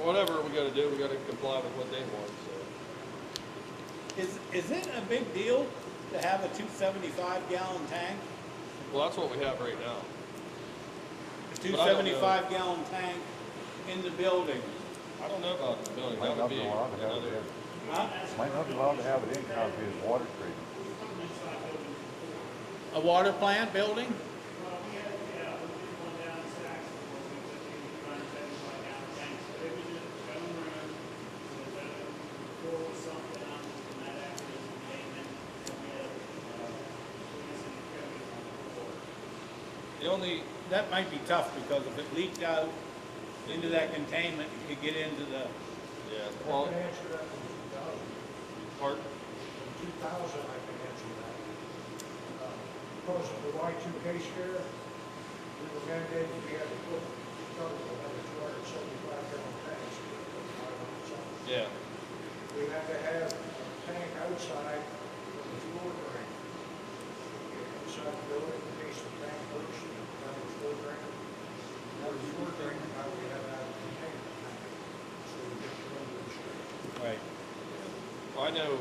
Speaker 1: Whatever we gotta do, we gotta comply with what they want, so.
Speaker 2: Is it a big deal to have a 275 gallon tank?
Speaker 1: Well, that's what we have right now.
Speaker 2: A
Speaker 1: But I don't know.
Speaker 2: 275 gallon tank in the building?
Speaker 1: I don't know about the building,
Speaker 8: Might
Speaker 1: that
Speaker 8: not
Speaker 1: would
Speaker 8: be
Speaker 1: be
Speaker 8: allowed to have it
Speaker 1: another.
Speaker 8: in.
Speaker 2: Huh?
Speaker 8: Might not be allowed to have it in, because it's water treatment.
Speaker 2: A water plant building?
Speaker 11: Well, we had, yeah, we did one down in Saxon, where we took in 275 gallon tanks, but it was just stone room, with a floor with something on it, and that acted as a containment, and we had, some coatings on the floor.
Speaker 1: The only,
Speaker 2: That might be tough, because if it leaked out into that containment, it could get into the,
Speaker 1: yeah,
Speaker 9: I
Speaker 1: well,
Speaker 9: can answer that from 2000.
Speaker 1: part,
Speaker 9: From 2000, I can answer that. Because of the Y2K scare, we were mandated, we had to put, another 275 gallon tanks, 500 something.
Speaker 1: Yeah.
Speaker 9: We have to have a tank outside for the floor drain. Inside the building, in case the tank works, you have a floor drain. Now the floor drain, now we have that container tank. So we get the room to the street.
Speaker 2: Right.
Speaker 1: I know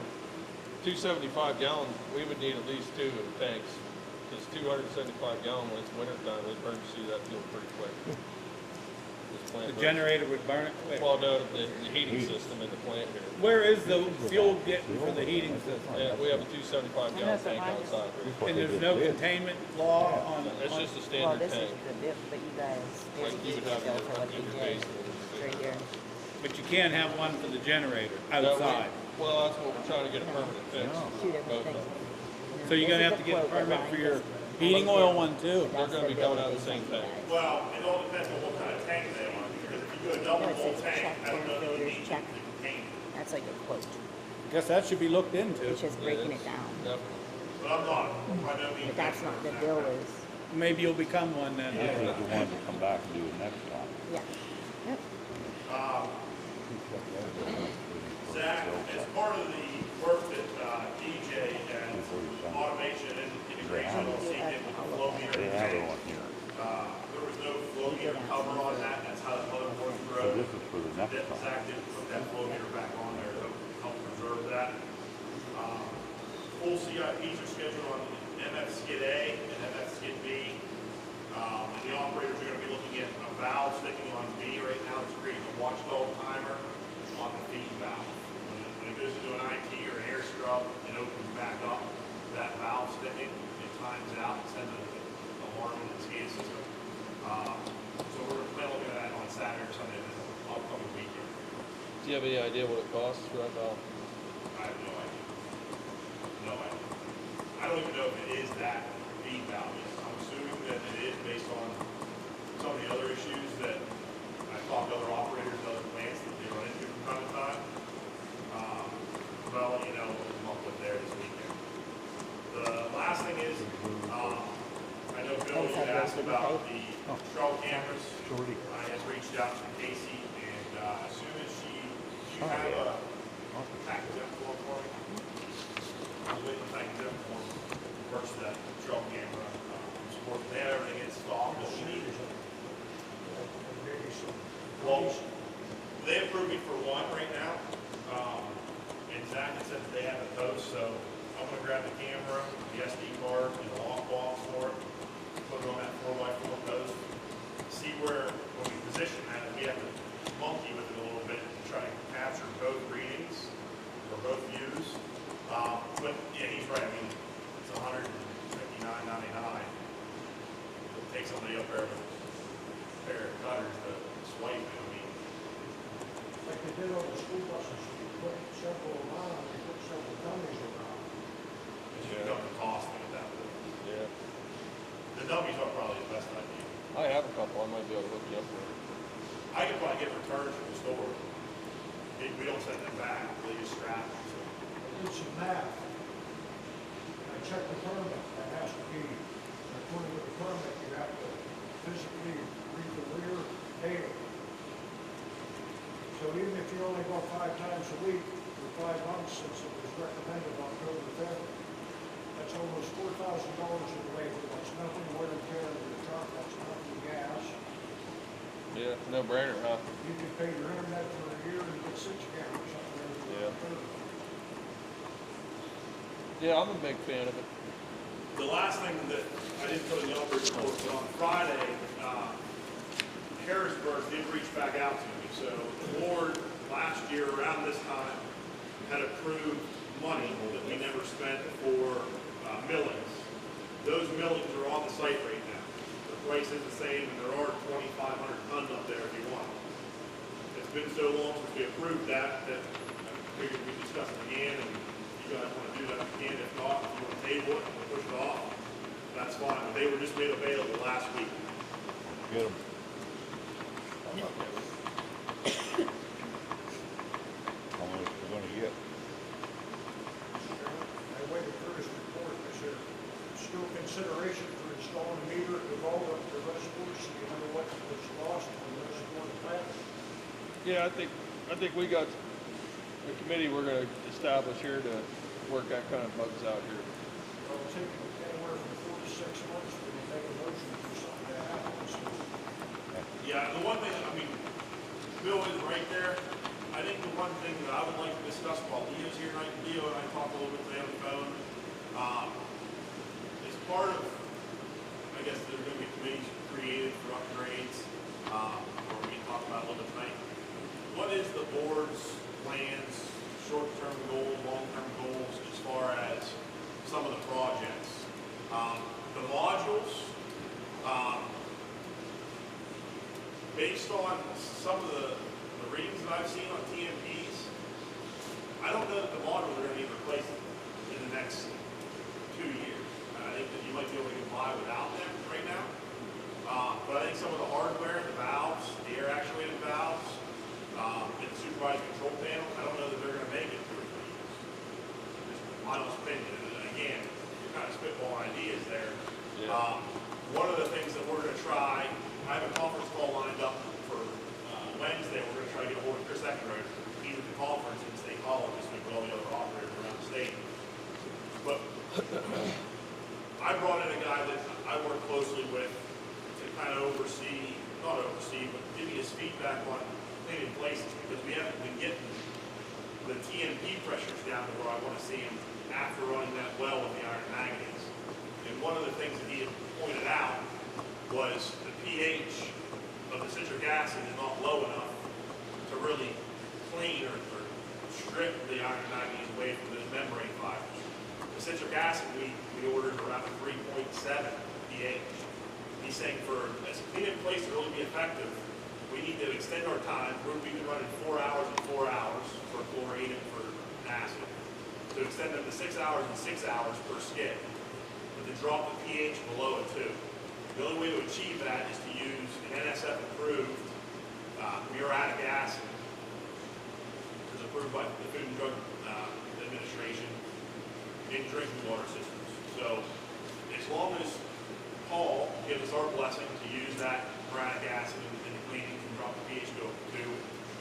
Speaker 1: 275 gallon, we would need at least 2 tanks. Because 275 gallon when it's winter time, it burns through that fuel pretty quick. This plant
Speaker 2: The
Speaker 1: burns.
Speaker 2: generator would burn it quick.
Speaker 1: Well, no, the heating system in the plant here.
Speaker 2: Where is the fuel getting for the heating system?
Speaker 1: Yeah, we have a 275 gallon tank outside.
Speaker 2: And there's no containment law on,
Speaker 1: It's just a
Speaker 3: Well,
Speaker 1: standard
Speaker 3: this is
Speaker 1: tank,
Speaker 3: the diff, but you guys,
Speaker 1: like you would have
Speaker 3: go for what
Speaker 1: in
Speaker 3: you
Speaker 1: your
Speaker 3: did,
Speaker 1: basement.
Speaker 3: right here.
Speaker 2: but you can't have one for the generator
Speaker 1: That way-
Speaker 2: outside.
Speaker 1: Well, that's what we're trying to get a permanent fix.
Speaker 3: Two different
Speaker 1: Both of
Speaker 3: things.
Speaker 1: them.
Speaker 2: So you're gonna have to get a permit for your heating oil one too.
Speaker 1: They're gonna be coming out of the same tank.
Speaker 7: Well, it all depends on what kind of tank they are, because if you go double
Speaker 3: No, it
Speaker 7: full
Speaker 3: says
Speaker 7: tank,
Speaker 3: check
Speaker 7: I don't know if you
Speaker 3: filters,
Speaker 7: need
Speaker 3: check.
Speaker 7: the container.
Speaker 3: That's like a quote.
Speaker 2: Guess that should be looked into.
Speaker 3: It's just breaking it down.
Speaker 1: Yep.
Speaker 7: But I'm not, by no means.
Speaker 3: But that's not, the bill is,
Speaker 2: Maybe you'll become one then.
Speaker 8: This is the one to come back and do it next time.
Speaker 3: yeah. Yep.
Speaker 7: Zach, as part of the work that DJ and automation and integration will see in with the flow meter
Speaker 8: They have
Speaker 7: today,
Speaker 8: it on here.
Speaker 7: there was no flow meter cover on that, that's how the motherboard
Speaker 8: So
Speaker 7: broke.
Speaker 8: this is for the next
Speaker 7: That
Speaker 8: time.
Speaker 7: Zach did put that flow meter back on there to help preserve that. Full CIPs are scheduled on MF Skid A and MF Skid B. And the operators are gonna be looking at a valve sticking on B right now, it's creating a watchdog timer on the feed valve. When it goes into an IT or an air scrub and opens back up, that valve sticking, it times out and sends an alarm in the SCADA system. So we're planning on that on Saturday or Sunday this upcoming weekend.
Speaker 1: Do you have any idea what it costs for that valve?
Speaker 7: I have no idea. No idea. I don't even know if it is that feed valve. I'm assuming that it is based on some of the other issues that I talked to other operators and other plants that they run into from time to time. But I'll let you know what we come up with there this weekend. The last thing is, I know Bill had asked about the trail cameras. I had reached out to Casey, and as soon as you have a package up for me, I was waiting to package up for purchase that trail camera. Support, they have everything installed that we need. Well, they approved me for one right now. And Zach had said that they have a post, so I'm gonna grab the camera, the SD card, and the lockbox for it, put it on that 4x4 post, see where, when we position that, we have to monkey with it a little bit to try to capture both readings, or both views. But yeah, he's right, I mean, it's $159.99. It'll take somebody up there with a pair of cutters to swipe it, I mean.
Speaker 9: Like they did on the school buses, you put several around, you put several dummies around.
Speaker 7: It should become the cost at that point.
Speaker 1: Yeah.
Speaker 7: The dummies are probably the best idea.
Speaker 1: I have a couple, I might be able to hook you up with it.
Speaker 7: I could probably get returns from the store. We don't send them back, they just scrap them. So.
Speaker 9: I did some math. I checked the permit, that has to be, according to the permit, you have to physically read the rear daily. So even if you only go 5 times a week for 5 months since it was recommended October 5th, that's almost $4,000 in labor. That's nothing wear and tear of your truck, that's nothing gas.
Speaker 1: Yeah, no brainer, huh?
Speaker 9: You can pay your internet for a year and get 6 cameras up there.
Speaker 1: Yeah. Yeah, I'm a big fan of it.
Speaker 7: The last thing that I didn't put in the upper report, but on Friday, Harrisburg did reach back out to me. So the board last year around this time had approved money that we never spent for millings. Those millings are on the site right now. The price is the same, and there are 2,500 tons up there if you want. It's been so long since we approved that I figured we'd discuss it again, and if you guys want to do that, we can. If not, if you want to table it and push it off, that's fine. But they were just made available last week.
Speaker 8: Get them. How much we gonna get?
Speaker 9: I waited for his report, is there still consideration for installing a meter at the vault of the reservoir, so you know what was lost from the reservoir plant?
Speaker 1: Yeah, I think we got the committee we're gonna establish here to work that kind of bugs out here.
Speaker 9: It'll take anywhere from 4 to 6 months when you make a motion for something to happen. So
Speaker 7: Yeah, the one thing, I mean, Bill is right there. I think the one thing that I would like to discuss while Leo's here tonight, Leo and I talked a little bit today on the phone, is part of, I guess there's gonna be committees created for upgrades, or we can talk about a little bit tonight. What is the board's plans, short-term goals, long-term goals, as far as some of the projects? The modules, based on some of the readings that I've seen on TMPs, I don't know that the modules are going to be replaced in the next 2 years. I think that you might be able to get by without them right now. But I think some of the hardware, the valves, the air actuated valves, and the supervised control panel, I don't know that they're going to make it 2 or 3 years. Just my honest opinion. And again, you're kind of spitballing ideas there.
Speaker 1: Yeah.
Speaker 7: One of the things that we're going to try, I have a conference call lined up for Wednesday. We're going to try to get a hold of Chris Eckenrode. He's at the conference in State College this week with all the other operators around the state. But I brought in a guy that I work closely with to kind of oversee, not oversee, but give me his feedback on cleaning places, because we haven't been getting the TMP pressures down to where I want to see them after running that well with the iron manganese. And one of the things that he had pointed out was the pH of the citric acid is not low enough to really clean or strip the iron manganese away from those membrane fibers. The citric acid we ordered around a 3.7 pH. He's saying for a cleaning place to really be effective, we need to extend our time. We've been running 4 hours and 4 hours for chlorine and for acid. To extend them to 6 hours and 6 hours per skid, but to drop the pH below a 2. The only way to achieve that is to use an NSF approved muriatic acid. It's approved by the Food and Drug Administration in drinking water systems. So as long as Paul gives us our blessing to use that muriatic acid in the cleaning and drop the pH to 2,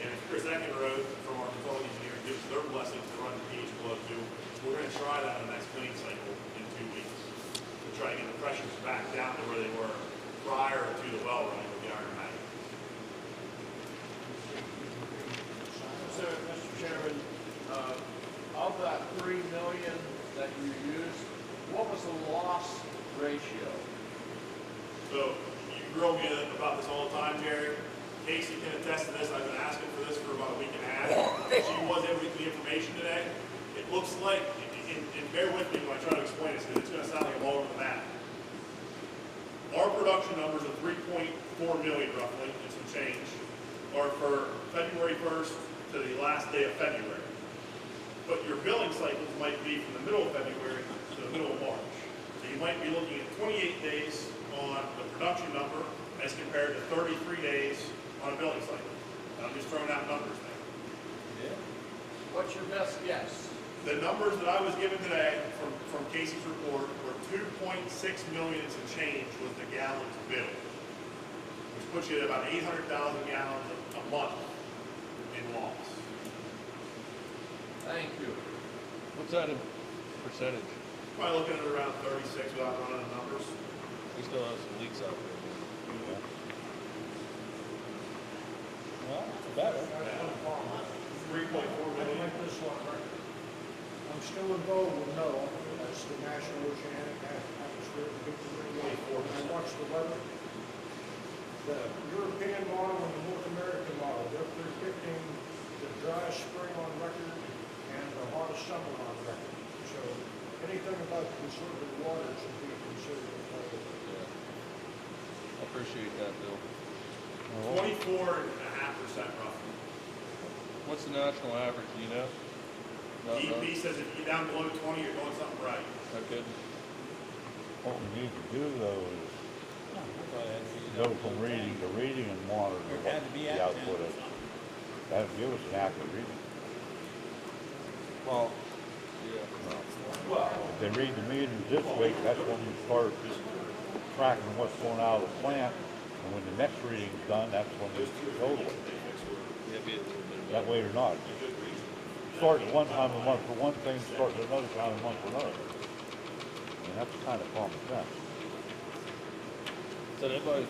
Speaker 7: and if Chris Eckenrode from our consulting engineer gives us their blessing to run the pH below 2, we're going to try that on the next cleaning cycle in 2 weeks to try to get the pressures back down to where they were prior to the well running with the iron magnet.
Speaker 10: So, Mr. Chairman, of that 3 million that you used, what was the loss ratio?
Speaker 7: So you grill me about this all the time, Jerry. Casey can attest to this. I've been asking for this for about a week and a half. She was able to get the information today. It looks like, and bear with me when I try to explain this, because it's going to sound like I'm all over the map. Our production numbers of 3.4 million roughly, and some change, are for February 1st to the last day of February. But your billing cycles might be from the middle of February to the middle of March. So you might be looking at 28 days on the production number as compared to 33 days on a billing cycle. And I'm just throwing out numbers there.
Speaker 10: Yeah. What's your best guess?
Speaker 7: The numbers that I was given today from Casey's report were 2.6 million and some change was the gallons billed, which puts you at about 800,000 gallons a month in loss.
Speaker 10: Thank you.
Speaker 1: What's that in percentage?
Speaker 7: Probably looking at around 36 without running the numbers.
Speaker 1: We still have some leaks out there.
Speaker 5: Well, it's better.
Speaker 9: that's one problem.
Speaker 7: 3.4
Speaker 9: I can
Speaker 7: million.
Speaker 9: make this one right. I'm still involved with NOAA, that's the National Oceanic Atmospheric Regulation. I watch the weather. The European model and the North American model, they're predicting the driest spring on record and the hottest summer on record. So anything about conserving water should be considered.
Speaker 1: Yeah. I appreciate that, Bill.
Speaker 7: 24.5% roughly.
Speaker 1: What's the national average, do you know?
Speaker 7: DEP says if you get down below 20, you're doing something right.
Speaker 1: Okay.
Speaker 8: What we need to do though is go from reading to reading and monitor what the output is. That'll give us an accurate reading.
Speaker 1: Well, yeah.
Speaker 8: If they read the meters this week, that's when you start tracking what's going out of the plant. And when the next reading's done, that's when you go to it.
Speaker 1: Yeah, be a little bit
Speaker 8: That way or not. starting one time a month for one thing, starting another time a month for another. I mean, that's kind of common sense.
Speaker 1: Is that it, buddy?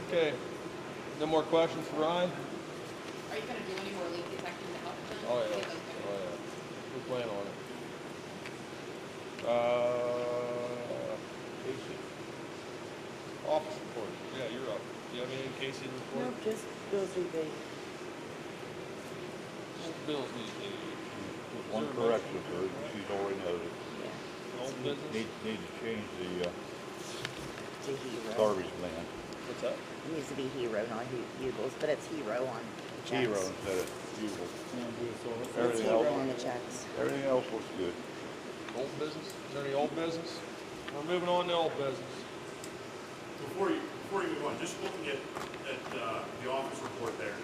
Speaker 1: Okay. No more questions for Ryan?
Speaker 4: Are you gonna do any more leak detection to help them?
Speaker 1: Oh, yeah.
Speaker 4: Get those fixed?
Speaker 1: Oh, yeah. We plan on it. Casey. Office report. Yeah, you're up. Do you have any Casey report?
Speaker 3: Nope, just bills rebate.
Speaker 1: Bills need to be.
Speaker 8: Just one correction to her, she's already noted.
Speaker 3: Yeah.
Speaker 1: Old business?
Speaker 8: Need to change the
Speaker 3: It's a hero.
Speaker 8: garbage man.
Speaker 1: What's that?
Speaker 3: It needs to be hero, not Bugles, but it's hero on the checks.
Speaker 8: Hero instead of bugle.
Speaker 3: It's
Speaker 8: Everything
Speaker 3: hero
Speaker 8: else,
Speaker 3: on the checks.
Speaker 8: everything else looks good.
Speaker 1: Old business? Is there any old business? We're moving on to old business.
Speaker 7: Before you move on, just looking at the office report there,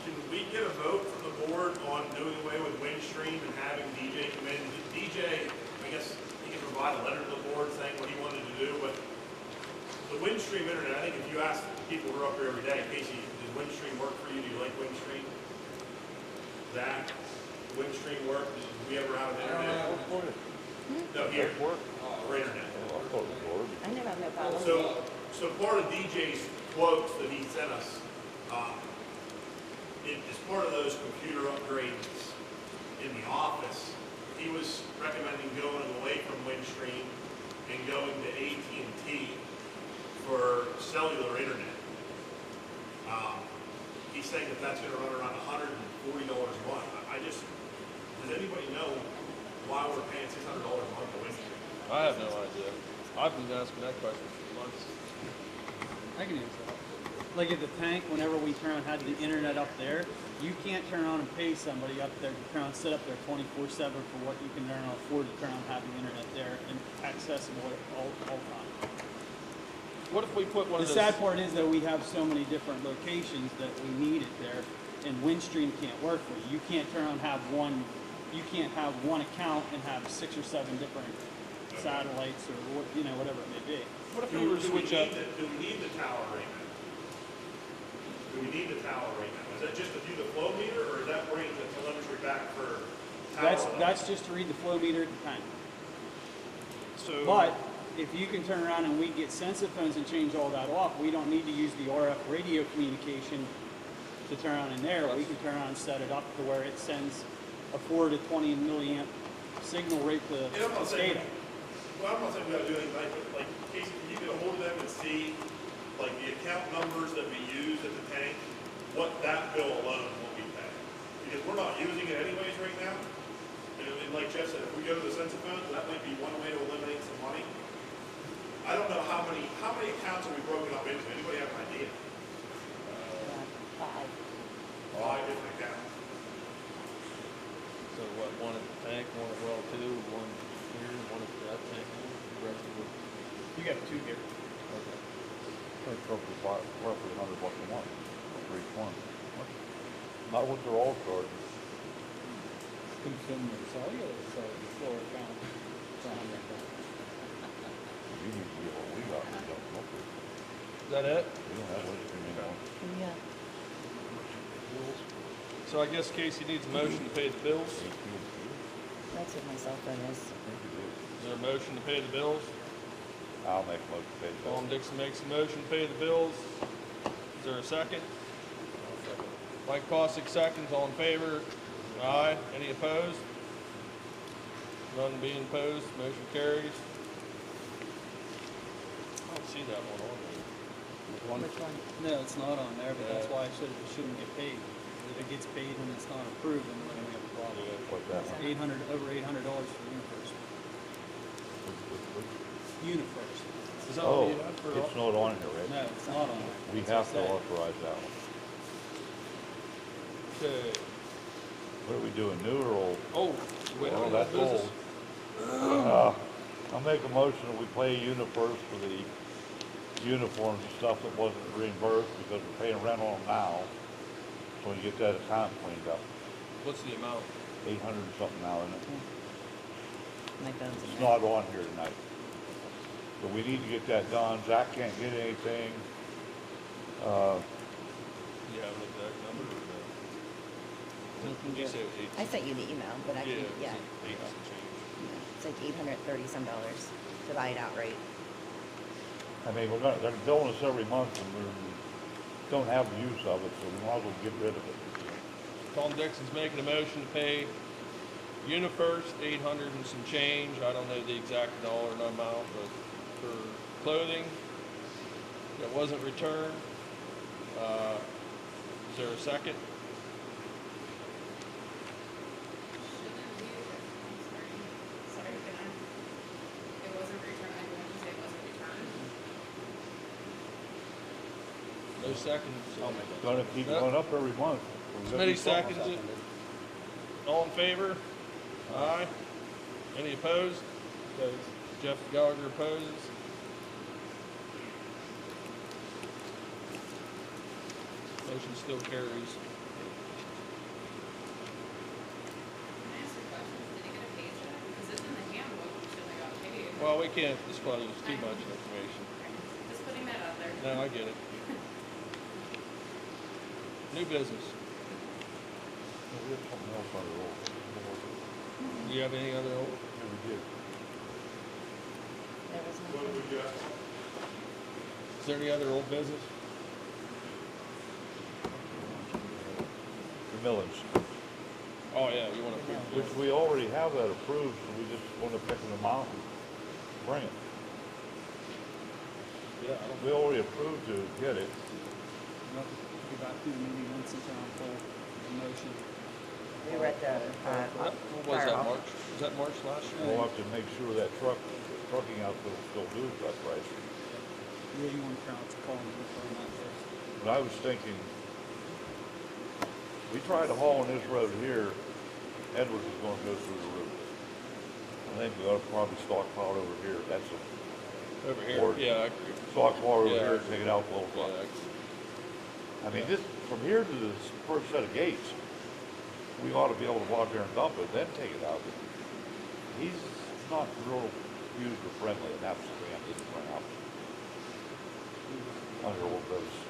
Speaker 7: can we get a vote from the board on doing away with Windstream and having DJ come in? DJ, I guess he can provide a letter to the board saying what he wanted to do, but the Windstream internet, I think if you ask people who are up here every day, Casey, does Windstream work for you? Do you like Windstream? Zach, Windstream work? Did we ever have an internet? No, here. For internet.
Speaker 3: I never have no problem.
Speaker 7: So part of DJ's quotes that he sent us, as part of those computer upgrades in the office, he was recommending going away from Windstream and going to AT&T for cellular internet. He's saying that that's going to run around $140 a month. Does anybody know why we're paying $600 a month for Windstream?
Speaker 1: I have no idea. I've been asking that question for months.
Speaker 6: I can answer that. Like at the tank, whenever we turn on, had the internet up there, you can't turn on and pay somebody up there to turn on, sit up there 24/7 for what you can turn on, afford to turn on, have the internet there and accessible at all times.
Speaker 1: What if we put one
Speaker 6: The
Speaker 1: of those?
Speaker 6: sad part is that we have so many different locations that we need it there, and Windstream can't work for you. You can't turn on, have one. You can't have one account and have 6 or 7 different satellites or whatever it may be.
Speaker 1: What if we were to switch up?
Speaker 7: Do we need the tower right now? Do we need the tower right now? Is that just to do the flow meter, or is that bringing the telemetry back for tower?
Speaker 6: That's just to read the flow meter at the tank.
Speaker 1: So,
Speaker 6: But if you can turn around and we get Sensophones and change all that off, we don't need to use the RF radio communication to turn on in there. We can turn on and set it up to where it sends a 4 to 20 milliamp signal right to
Speaker 7: And I'm not saying,
Speaker 6: SCADA.
Speaker 7: well, I'm not saying we gotta do anything like, but like, Casey, can you get a hold of them and see, like, the account numbers that we use at the tank, what that bill alone will be paying? Because we're not using it anyways right now. And like Jeff said, if we go to the Sensophones, that might be one way to eliminate some money. I don't know how many accounts are we broken up into? Anybody have an idea?
Speaker 3: 5.
Speaker 7: 5 different accounts.
Speaker 1: So what? One at the tank, one at well 2, one here, one at that tank. The rest of it.
Speaker 6: You got 2 here.
Speaker 1: Okay.
Speaker 8: It's roughly $100 a month for each one. Not what they're all charging.
Speaker 5: Consumer cellular, so the floor account for $100.
Speaker 8: You need to get what we got, we don't know.
Speaker 1: Is that it?
Speaker 8: We don't have Windstream anymore.
Speaker 3: Yeah.
Speaker 1: So I guess Casey needs a motion to pay the bills.
Speaker 3: That's what my cell phone is.
Speaker 1: Is there a motion to pay the bills?
Speaker 8: I'll make a motion to pay the bill.
Speaker 1: Tom Dixon makes a motion to pay the bills. Is there a second? Mike Costick seconds. All in favor? Aye. Any opposed? None being opposed. Motion carries. I don't see that one on there.
Speaker 3: Which one?
Speaker 6: No, it's not on there, but that's
Speaker 1: Yeah.
Speaker 6: why it shouldn't get paid. If it gets paid when it's not approved, then we have a problem.
Speaker 8: What's that one?
Speaker 6: Over $800 for UniFirst. UniFirst.
Speaker 1: Is that
Speaker 8: Oh,
Speaker 1: what you have for?
Speaker 8: it's not on here, right?
Speaker 6: No, it's not on there.
Speaker 8: We
Speaker 6: That's
Speaker 8: have
Speaker 6: what
Speaker 8: to
Speaker 6: I said.
Speaker 8: authorize that one.
Speaker 1: Okay.
Speaker 8: What are we doing, new or old?
Speaker 1: Oh, wait,
Speaker 8: Well,
Speaker 1: on
Speaker 8: that's
Speaker 1: business.
Speaker 8: old. I'll make a motion that we pay UniFirst for the uniforms and stuff that wasn't reimbursed because we're paying rent on them now. So when you get that account cleaned up,
Speaker 1: What's the amount?
Speaker 8: 800 and something now, isn't it?
Speaker 3: My phone's in
Speaker 8: It's
Speaker 3: there.
Speaker 8: not on here tonight. So we need to get that done. Zach can't get anything.
Speaker 1: You have an exact number or no?
Speaker 6: can
Speaker 1: You
Speaker 6: get.
Speaker 1: said eight.
Speaker 3: I sent you the email, but I can,
Speaker 1: Yeah,
Speaker 3: yeah.
Speaker 1: eight and some change.
Speaker 3: It's like $830 some to buy it outright.
Speaker 8: I mean, they're billing us every month and we don't have the use of it, so we might as well get rid of it.
Speaker 1: Tom Dixon's making a motion to pay UniFirst 800 and some change. I don't know the exact dollar amount, but for clothing that wasn't returned. Is there a second?
Speaker 4: Sorry, can I? It wasn't returned, I didn't say it wasn't returned.
Speaker 1: No seconds.
Speaker 8: It's gonna keep going up every month. We're gonna
Speaker 1: Smitty
Speaker 8: do something.
Speaker 1: seconds it. All in favor? Aye. Any opposed? Jeff Gallagher opposes. Motion still carries.
Speaker 4: Can I ask a question? Did he get a paycheck? Because it's in the handbook, he still got paid.
Speaker 1: Well, we can't disclose too much information.
Speaker 4: Just putting that out there.
Speaker 1: No, I get it. New business.
Speaker 8: We have something else on the roll.
Speaker 1: Do you have any other old?
Speaker 8: Yeah, we did.
Speaker 3: There was
Speaker 7: What
Speaker 3: nothing.
Speaker 7: do we got?
Speaker 1: Is there any other old business?
Speaker 8: The millage,
Speaker 1: Oh, yeah, you want to approve
Speaker 8: which
Speaker 1: this?
Speaker 8: we already have that approved, so we just want to pick them out and bring it.
Speaker 1: Yeah, I don't.
Speaker 8: We already approved to get it.
Speaker 6: Go back through the meeting once it's on full motion.
Speaker 3: We were at the,
Speaker 1: What was
Speaker 3: fire
Speaker 1: that,
Speaker 3: hall.
Speaker 1: March? Was that March last year?
Speaker 8: We'll have to make sure that trucking outfit will still do that price.
Speaker 6: Yeah, you want crowds calling and referring that first.
Speaker 8: But I was thinking, we tried to haul on this road here, Edwards is gonna go through the roof. I think we ought to probably stockpile over here, that's a
Speaker 1: Over here?
Speaker 8: Or-
Speaker 1: Yeah, I agree.
Speaker 8: stockpile over
Speaker 1: Yeah.
Speaker 8: here, take it out the whole
Speaker 1: Yeah,
Speaker 8: truck.
Speaker 1: I agree.
Speaker 8: I mean, this, from here to this first set of gates, we ought to be able to walk there and dump it, then take it out. He's not real user friendly, and that's the way I'm getting run out. Under old business.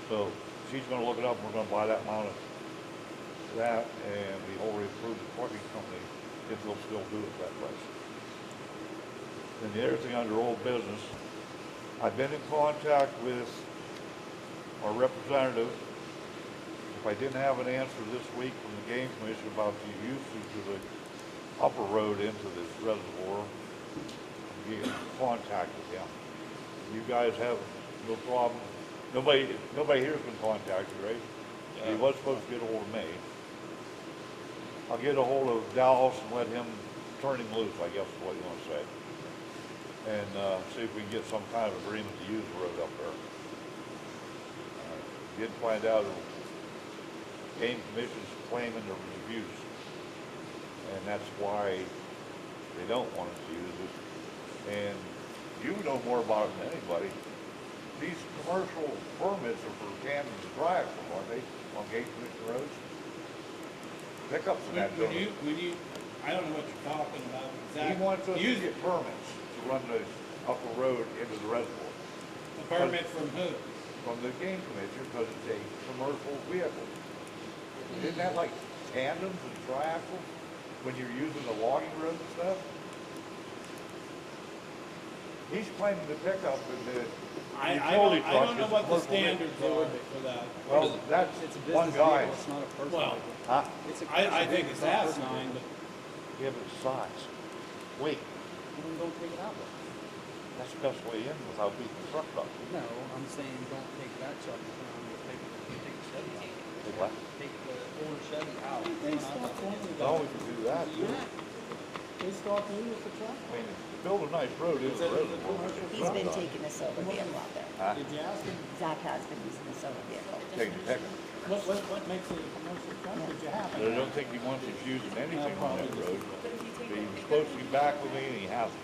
Speaker 8: So, she's gonna look it up, we're gonna buy that amount of that, and we already approved the trucking company, if they'll still do it that price. And the other thing under old business, I've been in contact with our representative. If I didn't have an answer this week from the game commission about the usage of the upper road into this reservoir, I'm getting in contact with him. You guys have no problem, nobody here's been contacted, right? He was supposed to get a hold of me. I'll get a hold of Dallas and let him turn him loose, I guess is what you want to say. And see if we can get some kind of agreement to use the road up there. Did find out the game commission's claiming there was abuse. And that's why they don't want us to use it. And you know more about it than anybody. These commercial permits are for tandem and tri-axle, aren't they, on game commission roads? Pickups and that.
Speaker 2: When you, I don't know what you're talking about
Speaker 8: He
Speaker 2: exactly.
Speaker 8: wants us to get permits to run the upper road into the reservoir.
Speaker 2: A permit from who?
Speaker 8: From the game commission, because it's a commercial vehicle. Isn't that like tandems and tri-axles when you're using the logging road and stuff? He's claiming the pickup and the utility
Speaker 2: I
Speaker 8: truck
Speaker 2: don't know
Speaker 8: is
Speaker 2: what the
Speaker 8: commercial vehicle.
Speaker 2: standards are for that.
Speaker 8: Well, that's
Speaker 6: It's a
Speaker 8: one
Speaker 6: business
Speaker 8: guy.
Speaker 6: vehicle, it's not a personal
Speaker 2: Well,
Speaker 6: vehicle.
Speaker 8: Huh?
Speaker 6: It's a
Speaker 2: I
Speaker 6: commercial
Speaker 2: think
Speaker 6: vehicle,
Speaker 2: it's
Speaker 6: not a
Speaker 2: that
Speaker 6: personal
Speaker 2: sign,
Speaker 6: vehicle.
Speaker 2: but
Speaker 8: Give it size. Weight.
Speaker 6: Then don't take it out.
Speaker 8: That's the best way in without beating the truck up.
Speaker 6: No, I'm saying don't take that truck around, take the Chevy out.
Speaker 8: Say what?
Speaker 6: Take the old Chevy out.
Speaker 2: they stop thinking
Speaker 8: No,
Speaker 2: about
Speaker 8: we
Speaker 2: it.
Speaker 8: can do that.
Speaker 2: They start thinking with the truck.
Speaker 8: I mean, to build a nice road is a reservoir.
Speaker 3: He's been taking the solar vehicle out there.
Speaker 8: Huh?
Speaker 2: Did you ask him,
Speaker 3: Zach has been using the solar vehicle.
Speaker 8: Take the pickup.
Speaker 2: what makes it a commercial truck? Did you have
Speaker 8: But I
Speaker 2: it?
Speaker 8: don't think he wants us using anything on that road. But he was supposed to be back with me and he hasn't.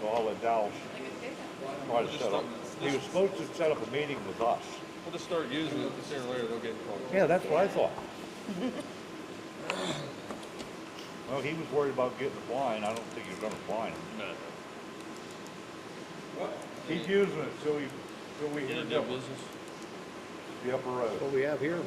Speaker 8: So I'll let Dallas try to set up. He was supposed to set up a meeting with us.
Speaker 1: We'll just start using it, sooner or later they'll get in trouble.
Speaker 8: Yeah, that's what I thought. Well, he was worried about getting a fine. I don't think he's gonna fine him.
Speaker 1: No.
Speaker 8: He's using it till we
Speaker 1: Get a
Speaker 8: can
Speaker 1: new
Speaker 8: do
Speaker 1: business.
Speaker 8: the upper road.
Speaker 5: What we have here,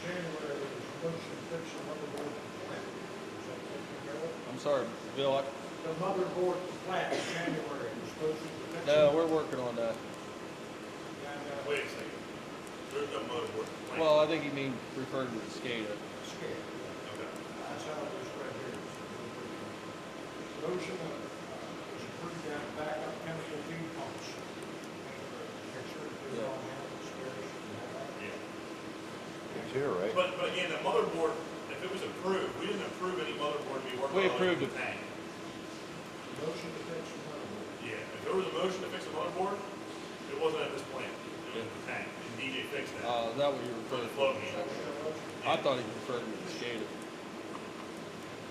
Speaker 9: January, there was a motion to fix the motherboard plant. Is that taken care of?
Speaker 1: I'm sorry, Bill,
Speaker 9: The motherboard plant in January, was supposed to fix.
Speaker 1: no, we're working on that.
Speaker 7: Wait a second. There's no motherboard plan.
Speaker 1: Well, I think he means referring to the SCADA.
Speaker 9: Scale.
Speaker 7: Okay.
Speaker 9: That's how it was right here. Motion was approved to have backup chemical feed pumps. Picture is on hand, upstairs.
Speaker 7: Yeah.
Speaker 8: It's here, right?
Speaker 7: But again, the motherboard, if it was approved, we didn't approve any motherboard to be working on.
Speaker 1: We approved
Speaker 7: the
Speaker 1: it.
Speaker 7: tank.
Speaker 9: Motion to fix the motherboard.
Speaker 7: Yeah, if there was a motion to fix a motherboard, it wasn't at this plant. It was at the tank. And DJ fixed that.
Speaker 1: Is that what you
Speaker 7: For
Speaker 1: referred
Speaker 7: the
Speaker 1: to?
Speaker 7: float meter.
Speaker 1: I thought he referred to the SCADA.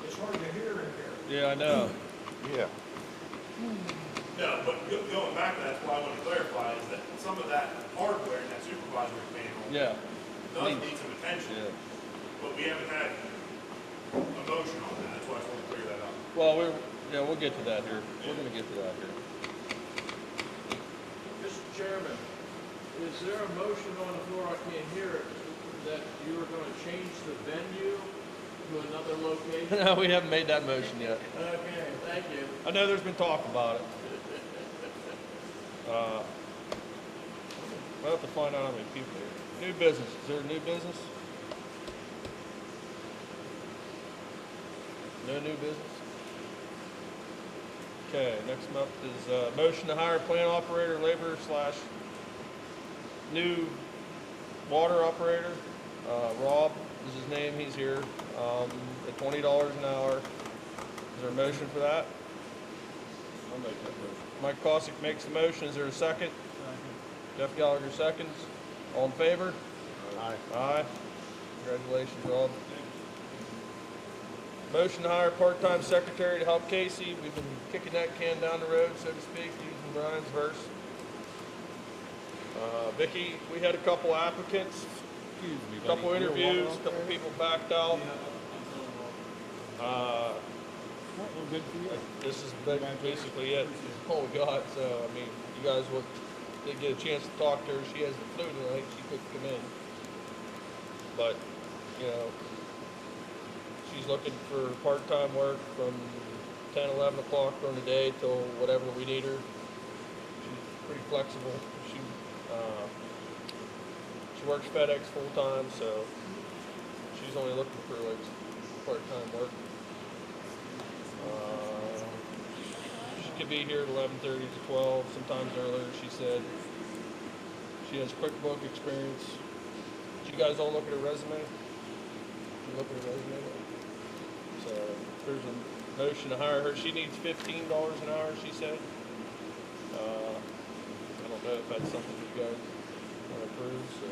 Speaker 9: It's hard to hear in here.
Speaker 1: Yeah, I know.
Speaker 8: Yeah.
Speaker 7: No, but going back to that, that's why I want to clarify is that some of that hardware in that supervisory panel
Speaker 1: Yeah.
Speaker 7: does need some attention.
Speaker 1: Yeah.
Speaker 7: But we haven't had a motion on that. That's why I just want to clear that up.
Speaker 1: Well, we'll get to that here. We're gonna get to that here.
Speaker 10: Mr. Chairman, is there a motion on the floor, I can't hear it, that you are gonna change the venue to another location?
Speaker 1: No, we haven't made that motion yet.
Speaker 10: Okay, thank you.
Speaker 1: I know there's been talk about it. We'll have to find out how many people here. New business, is there a new business? No new business? Okay, next up is motion to hire plant operator, labor / new water operator. Rob is his name, he's here, at $20 an hour. Is there a motion for that?
Speaker 6: I'll make that motion.
Speaker 1: Mike Cossack makes the motion, is there a second? Jeff Gallagher seconds. All in favor?
Speaker 8: Aye.
Speaker 1: Aye. Congratulations, Rob. Motion to hire part-time secretary to help Casey. We've been kicking that can down the road, so to speak, using Brian's verse. Vicky, we had a couple applicants,
Speaker 6: Excuse me,
Speaker 1: a couple
Speaker 6: buddy. You're
Speaker 1: interviews,
Speaker 6: walking
Speaker 1: a couple
Speaker 6: off there?
Speaker 1: people backed out.
Speaker 6: Well, good for you.
Speaker 1: This is basically it. This is all we got. So, I mean, you guys did get a chance to talk to her. She has the flu tonight. She couldn't come in. But, you know, she's looking for part-time work from 10, 11 o'clock during the day till whatever we need her. She's pretty flexible. She works FedEx full-time, so she's only looking for like part-time work. She could be here at 11:30 to 12, sometimes earlier, she said. She has QuickBook experience. Did you guys all look at her resume? Did you look at her resume? So there's a motion to hire her. She needs $15 an hour, she said. I don't know if that's something you guys want to approve, so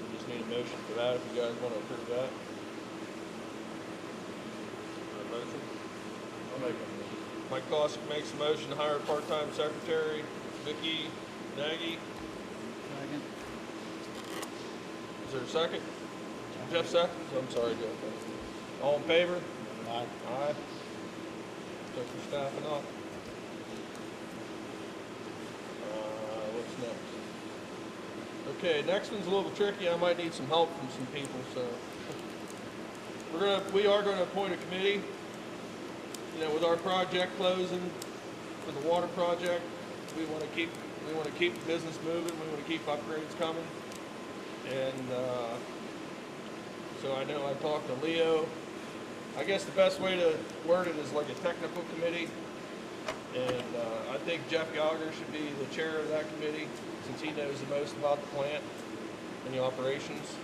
Speaker 1: we just need a motion for that if you guys want to approve that. A motion? I'll make a motion. Mike Cossack makes a motion to hire a part-time secretary, Vicky Nagy.
Speaker 6: Second.
Speaker 1: Is there a second? Jeff seconds? I'm sorry, Jeff. All in favor?
Speaker 8: Aye.
Speaker 1: Aye. Took your staffing up. What's next? Okay, next one's a little tricky. I might need some help from some people, so we are gonna appoint a committee. You know, with our project closing for the water project, we want to keep the business moving. We want to keep upgrades coming, and so I know I talked to Leo. I guess the best way to word it is like a technical committee, and I think Jeff Gallagher should be the chair of that committee since he knows the most about the plant and the operations.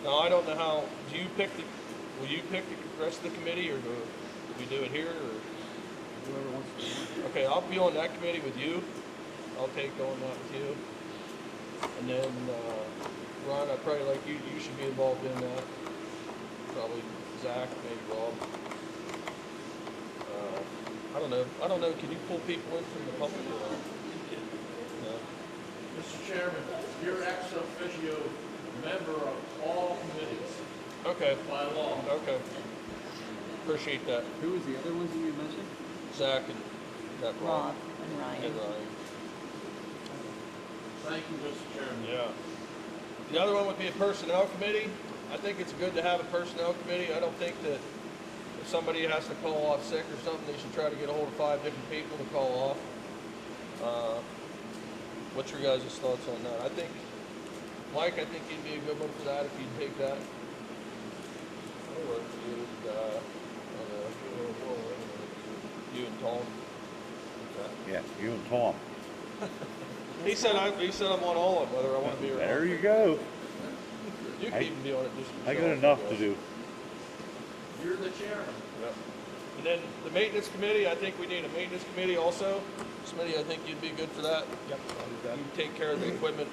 Speaker 1: Now I don't know how. Will you pick the rest of the committee, or do we do it here? Or?
Speaker 6: Whoever wants to.
Speaker 1: Okay, I'll be on that committee with you. I'll take on that with you. And then, Ron, I probably like you should be involved in that. Probably Zach, maybe Rob. I don't know, can you pull people in from the public or not? No?
Speaker 10: Mr. Chairman, you're ex officio member of all committees
Speaker 1: Okay,
Speaker 10: by law.
Speaker 1: okay. Appreciate that.
Speaker 6: Who was the other ones that you mentioned?
Speaker 1: Zach and that
Speaker 3: Rob and Ryan.
Speaker 1: And Ryan.
Speaker 10: Thank you, Mr. Chairman.
Speaker 1: Yeah. The other one would be a personnel committee. I think it's good to have a personnel committee. I don't think that if somebody has to call off sick or something, they should try to get a hold of 5 different people to call off. What's your guys' thoughts on that? I think, Mike, I think you'd be a good one for that if you'd take that. I'll work for you, you and Tom. Okay.
Speaker 8: Yeah, you and Tom.
Speaker 1: He said I'm on all of them, whether I want to be or not.
Speaker 8: There you go.
Speaker 1: You can even be on it just
Speaker 8: I got
Speaker 1: yourself,
Speaker 8: enough
Speaker 1: I
Speaker 8: to
Speaker 1: guess.
Speaker 8: do.
Speaker 10: You're the chairman.
Speaker 1: Yep. And then the maintenance committee, I think we need a maintenance committee also. Smitty, I think you'd be good for that.
Speaker 5: Yep, I'll do that.
Speaker 1: You take care of the equipment,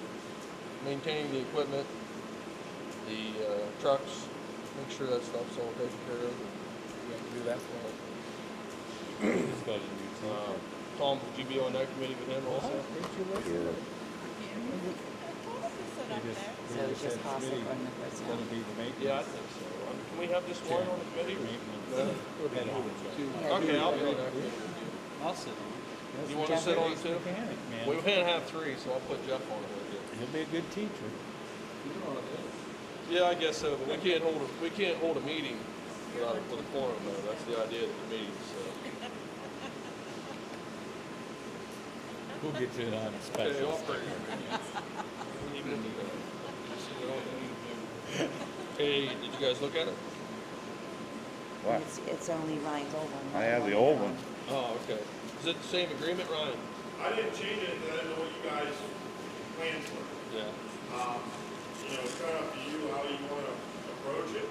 Speaker 1: maintaining the equipment, the trucks, make sure that stuff's all taken care of.
Speaker 5: Yeah, I can do that.
Speaker 1: Tom, would you be on that committee with him also?
Speaker 8: Sure.
Speaker 3: So it's just cost of running the personnel.
Speaker 5: Gonna be the maintenance.
Speaker 1: Yeah, I think so. Can we have just one on the committee?
Speaker 5: Maintenance.
Speaker 1: Okay, I'll be on that committee.
Speaker 6: I'll sit on it.
Speaker 1: You want to sit on it too?
Speaker 5: Mechanic, man.
Speaker 1: We can't have 3, so I'll put Jeff on it with you.
Speaker 5: He'll be a good teacher.
Speaker 1: Yeah, I guess so, but we can't hold a meeting without with a quorum though. That's the idea of the meeting. So.
Speaker 5: We'll get you on a
Speaker 1: Okay,
Speaker 5: special.
Speaker 1: I'll bring it. Hey, did you guys look at it?
Speaker 8: What?
Speaker 3: It's only Ryan's old one.
Speaker 8: I have the old one.
Speaker 1: Oh, okay. Is it the same agreement, Ryan?
Speaker 7: I didn't change it, I didn't know what you guys' plans were.
Speaker 1: Yeah.
Speaker 7: You know, it's kind of up to you how you want to approach it.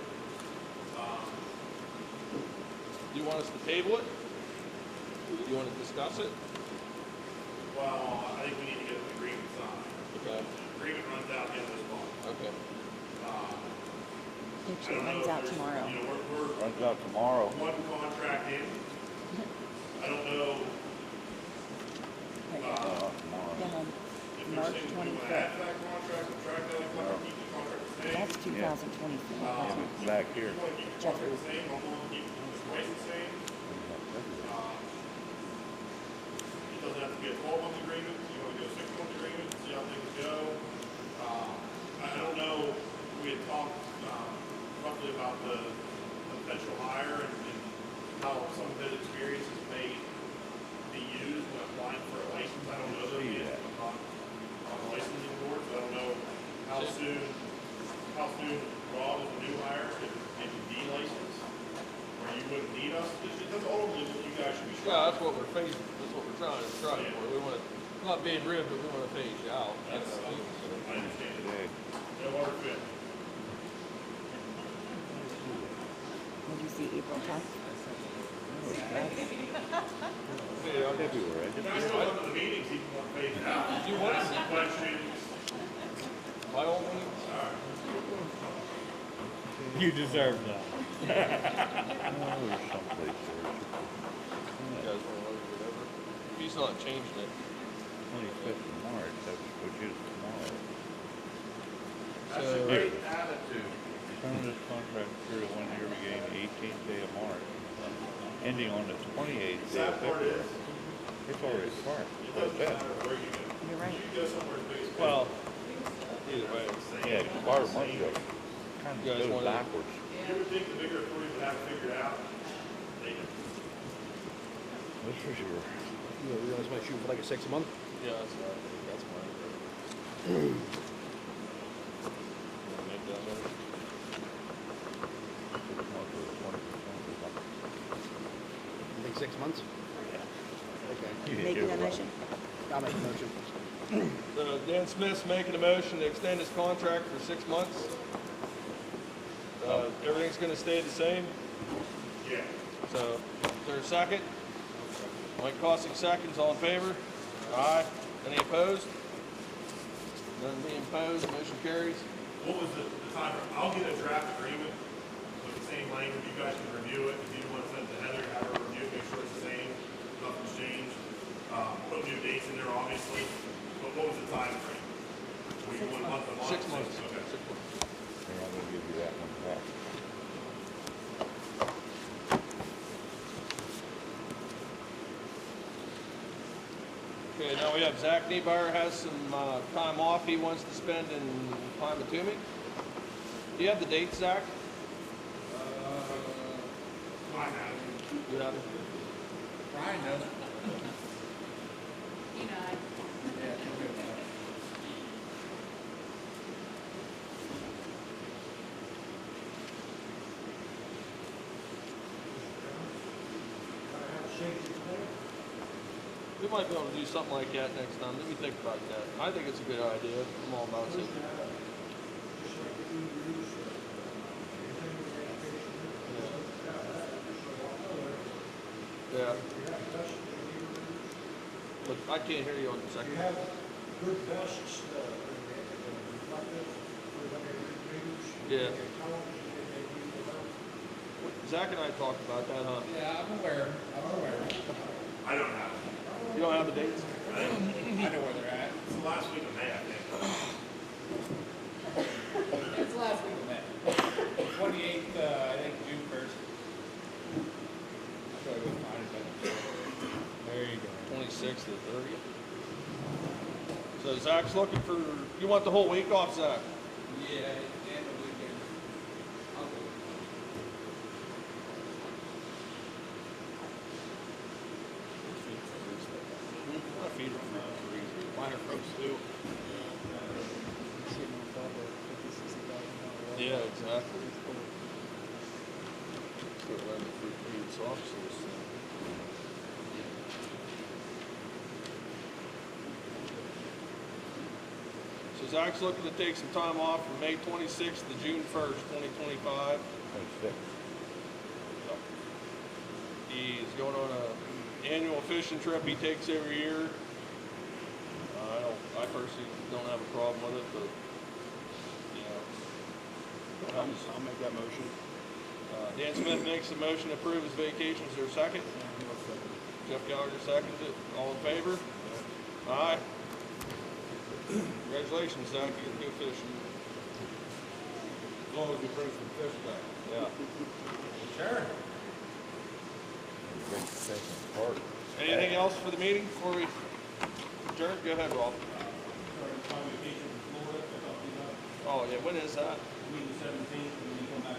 Speaker 1: Do you want us to table it? Do you want to discuss it?
Speaker 7: Well, I think we need to get the agreement signed.
Speaker 1: Okay.
Speaker 7: The agreement runs out the end of this month.
Speaker 1: Okay.
Speaker 3: Actually, it runs out tomorrow.
Speaker 7: You know, we're
Speaker 8: Runs out tomorrow.
Speaker 7: one contract in. I don't know,
Speaker 8: Tomorrow.
Speaker 3: Then
Speaker 7: if
Speaker 3: on March
Speaker 7: there's things we want to
Speaker 3: 25th.
Speaker 7: add to that contract, subtract that contract, keep the contract the same.
Speaker 3: That's 2024.
Speaker 8: Yeah, back here.
Speaker 7: If you want to keep the contract the same, I'm willing to keep the price the same. It doesn't have to be a 12-month agreement, you want to go 6-month agreement, see how things go. I don't know, we had talked roughly about the potential hire and how some of his experiences may be used when applying for a license. I don't know that he is on the licensing board, so I don't know how soon Rob is a new hire can be licensed, or you wouldn't need us. That's ultimately what you guys should be
Speaker 1: Yeah,
Speaker 7: striving
Speaker 1: that's what we're facing. That's what we're trying to strive for. We want to, not being rude, but we want to phase you out.
Speaker 7: That's, I understand it. No hard fit.
Speaker 3: Did you see April 10th?
Speaker 8: February.
Speaker 7: If I still come to the meetings, he can want to phase it out.
Speaker 1: You want
Speaker 7: Ask
Speaker 1: to?
Speaker 7: some questions.
Speaker 1: By all means.
Speaker 5: You deserve that.
Speaker 8: Oh, there's someplace there.
Speaker 1: You guys want to look at whatever. If he's not changing it.
Speaker 8: 25th of March, that's which is tomorrow.
Speaker 7: That's a great attitude.
Speaker 8: Term of this contract period 1 year beginning the 18th day of March, ending on the 28th day of
Speaker 7: Sad part
Speaker 8: February.
Speaker 7: is,
Speaker 8: It's already started.
Speaker 7: it doesn't matter where you go.
Speaker 3: You're right.
Speaker 7: You go somewhere as big as.
Speaker 1: Well, either way.
Speaker 8: Yeah, it's far month ago. Kind
Speaker 1: You guys
Speaker 8: of goes
Speaker 1: wanna-
Speaker 8: backwards.
Speaker 7: You would think the bigger authorities would have it figured out. They don't.
Speaker 8: That's for sure.
Speaker 5: You guys might shoot for like a 6-month?
Speaker 1: Yeah, that's what I think. That's fine. Make that motion.
Speaker 5: You think 6 months? Okay.
Speaker 3: Making a motion?
Speaker 5: I'll make a motion.
Speaker 1: Dan Smith's making a motion to extend his contract for 6 months. Everything's gonna stay the same,
Speaker 7: Yeah.
Speaker 1: so, is there a second? Mike Costick seconds, all in favor? Aye. Any opposed? None being opposed, motion carries.
Speaker 7: What was the time? I'll get a draft agreement with the same language. You guys can review it. If you want to send it to Heather, have her review it, make sure it's the same, nothing's changed. Put new dates in there, obviously. But what was the time frame? Were you 1 month a month?
Speaker 1: 6 months.
Speaker 7: Okay.
Speaker 1: 6 months.
Speaker 8: Here, I'm gonna give you that one back.
Speaker 1: Okay, now we have Zach Niebuhr has some time off he wants to spend in Pymatuming. Do you have the date, Zach?
Speaker 7: I have it.
Speaker 1: You have it?
Speaker 5: Brian knows.
Speaker 4: You know,
Speaker 5: Yeah, he'll do that.
Speaker 9: I have safety plan.
Speaker 1: We might be able to do something like that next time. Let me think about that. I think it's a good idea. I'm all about it.
Speaker 9: Just like the EUs, anything with education.
Speaker 1: Yeah,
Speaker 9: You have vests,
Speaker 1: but I can't hear you on the second.
Speaker 9: you have good vests, reflective, for when they read news.
Speaker 1: Yeah.
Speaker 9: They get television, they read the weather.
Speaker 1: Zach and I talked about that, huh?
Speaker 5: Yeah, I'm aware.
Speaker 7: I don't have it.
Speaker 1: You don't have the dates?
Speaker 5: I know where they're at.
Speaker 7: It's the last week of May, I think.
Speaker 5: It's last week of May. 28th, I think June 1st. I'll try to go find it, but there you go.
Speaker 1: 26th to 30th. So Zach's looking for, you want the whole week off, Zach?
Speaker 5: Yeah, and the weekend. I'll go.
Speaker 1: My feet are freezing. Mine are frozen too. Yeah, exactly. Start letting the fruit feed soft sauce. So Zach's looking to take some time off from May 26th to June 1st, 2025.
Speaker 8: 26.
Speaker 1: He's going on an annual fishing trip he takes every year. I personally don't have a problem with it, but you know,
Speaker 6: I'll make that motion.
Speaker 1: Dan Smith makes the motion to approve his vacation. Is there a second? Jeff Gallagher seconds it. All in favor? Aye. Congratulations, Zach. You get to go fishing.
Speaker 8: As long as you bring some fish back.
Speaker 1: Yeah.
Speaker 7: Sure.
Speaker 1: Anything else for the meeting before we adjourn? Go ahead, Rob. Oh, yeah. When is that?
Speaker 11: Week the 17th, and we come back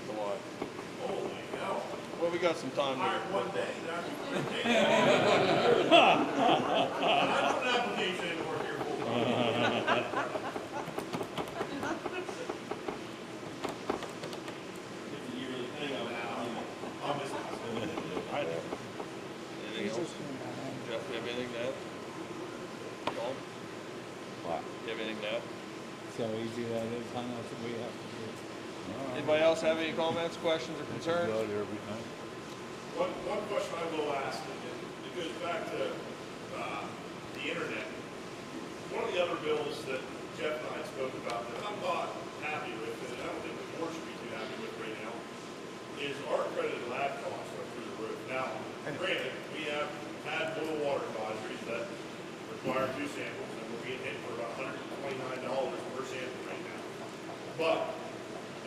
Speaker 1: July.
Speaker 7: Holy cow.
Speaker 1: Well, we got some time
Speaker 7: All
Speaker 1: here.
Speaker 7: right, one day, that's I put an application in work here full time.
Speaker 11: It's a yearly thing.
Speaker 7: I'm just
Speaker 1: I know. Anything else? Jeff, you have anything to add? John?
Speaker 8: What?
Speaker 1: You have anything to add?
Speaker 5: So easy that is, I know what we have to do.
Speaker 1: Anybody else have any comments, questions, or concerns?
Speaker 8: Got everything.
Speaker 7: One question I will ask, and it goes back to the internet. One of the other bills that Jeff and I spoke about that I'm not happy with, and I don't think the board should be too happy with right now, is our accredited lab costs are through the roof. Now, granted, we have had boil water advisories that require 2 samples, and we're being hit for about $129 per sample right now. But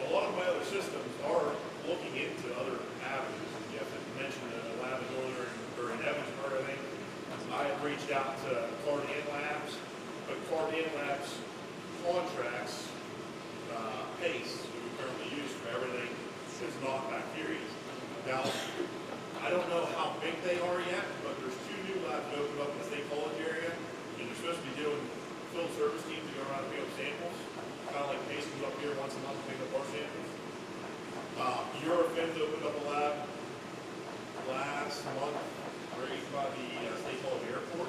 Speaker 7: a lot of my other systems are looking into other avenues. Jeff had mentioned a lab in Northern, or in Evansburg, I think. I have reached out to Cardian Labs, but Cardian Labs contracts PACE, who we currently use for everything that's not bacteria. Now, I don't know how big they are yet, but there's 2 new labs opened up in the State College area, and they're supposed to be doing field service teams to go around and pick up samples. Kind of like PACE comes up here once a month to pick up our samples. Eurofins opened up a lab last month right by the State College Airport.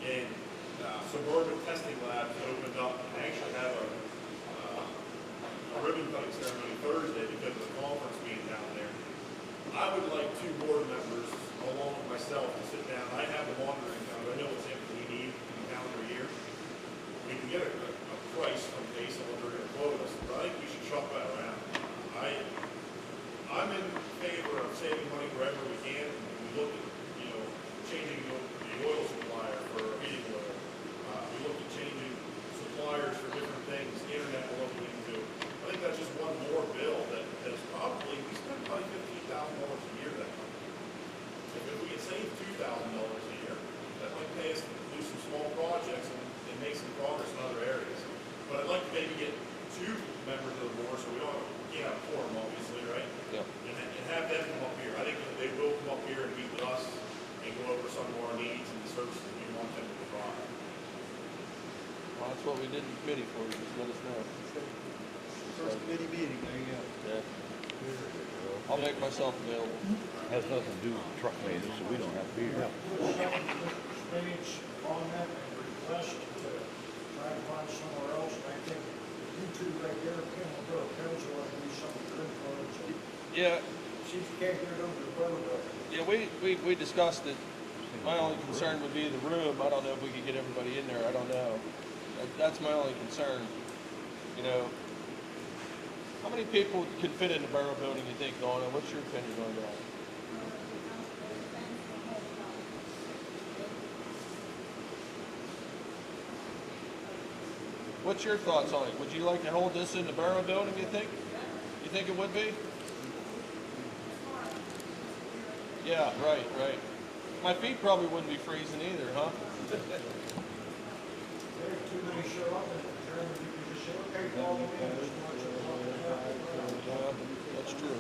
Speaker 7: And Suburban Testing Labs opened up and actually have a ribbon cutting ceremony Thursday because of the conference being down there. I would like 2 board members along with myself to sit down. I have the monitoring calendar. I know what samples we need in the calendar year. We can get a price from PACE on what they're going to quote us, but I think we should shop that around. I'm in favor of saving money wherever we can. We look at, changing the oil supplier for heating oil. We look at changing suppliers for different things, the internet we're looking into. I think that's just one more bill that is probably, we spend probably $15,000 a year that.
Speaker 1: what we did in committee for you, just let us know.
Speaker 9: First committee meeting, there you go.
Speaker 1: Yeah. I'll make myself available.
Speaker 8: Has nothing to do with truck maintenance, so we don't have to be here.
Speaker 9: Maybe it's on that request to try to find somewhere else, and I think you two right there, Kim will go, Kim's want to do something good for us.
Speaker 1: Yeah,
Speaker 9: See if you can't get it over the road.
Speaker 1: yeah, we discussed it. My only concern would be the room. I don't know if we could get everybody in there. I don't know. That's my only concern. You know, how many people can fit in the borough building, you think, Donna? What's your opinion on that? What's your thoughts on it? Would you like to hold this in the borough building, you think? You think it would be? Yeah, right. My feet probably wouldn't be freezing either, huh?
Speaker 9: If too many show up, and you can just say, okay, follow me, and just march
Speaker 1: Yeah, that's true.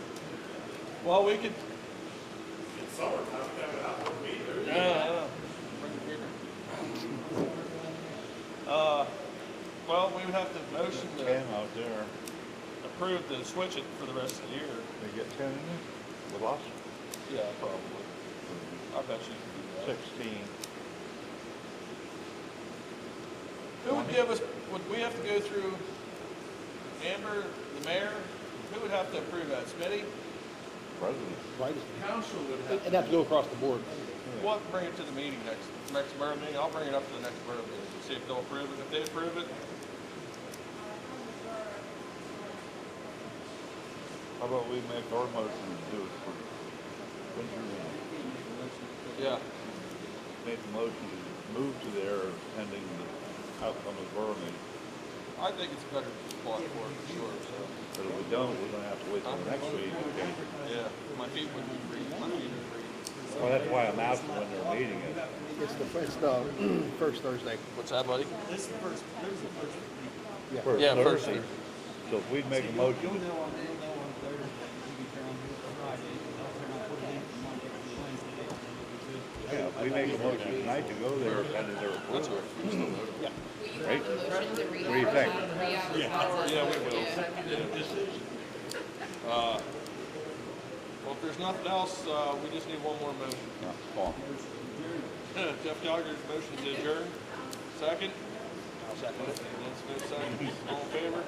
Speaker 1: Well, we could.
Speaker 7: In summertime, that would have to be there.
Speaker 1: Yeah. Bring it here. Well, we would have to motion to
Speaker 8: 10 out there.
Speaker 1: approve to switch it for the rest of the year.
Speaker 8: They get 10 in there with us?
Speaker 1: Yeah, probably. I bet you can do that.
Speaker 8: 16.
Speaker 1: Who would give us, would we have to go through Amber, the mayor? Who would have to approve that? Smitty?
Speaker 8: President.
Speaker 1: Council would have.
Speaker 12: It'd have to go across the board.
Speaker 1: We'll have to bring it to the meeting next borough meeting. I'll bring it up to the next borough meeting and see if they'll approve it. If they approve it,
Speaker 8: How about we make our motion and do it for winter?
Speaker 1: yeah.
Speaker 8: Make the motion to move to there pending the outcome of the borough meeting.
Speaker 1: I think it's a better spot for it, for sure, so.
Speaker 8: But if we don't, we're gonna have to wait till next week. Okay.
Speaker 1: Yeah, my feet wouldn't be freezing. My feet are freezing.
Speaker 8: Well, that's why I'm asking when their meeting is.
Speaker 12: It's the first Thursday.
Speaker 1: What's that, buddy?
Speaker 6: This is the first.
Speaker 12: Yeah.
Speaker 8: First
Speaker 1: Yeah,
Speaker 8: Thursday.
Speaker 1: first.
Speaker 8: So if we'd make a motion,
Speaker 6: You'll know on Thursday. We can turn on here for Friday. I'll turn on put it in for Monday for Wednesday.
Speaker 8: yeah, if we make a motion tonight to go there pending their
Speaker 1: That's
Speaker 8: approval.
Speaker 1: all right.
Speaker 12: Yeah.
Speaker 4: Will you
Speaker 8: Right.
Speaker 4: have a motion to
Speaker 8: What do you think?
Speaker 4: re-advertise?
Speaker 1: Yeah, we will.
Speaker 4: Yeah.
Speaker 1: Well, if there's nothing else, we just need one more motion.
Speaker 8: No, come on.
Speaker 1: Jeff Gallagher's motion to adjourn. Second? I'll second it. Dan Smith, second. All in favor?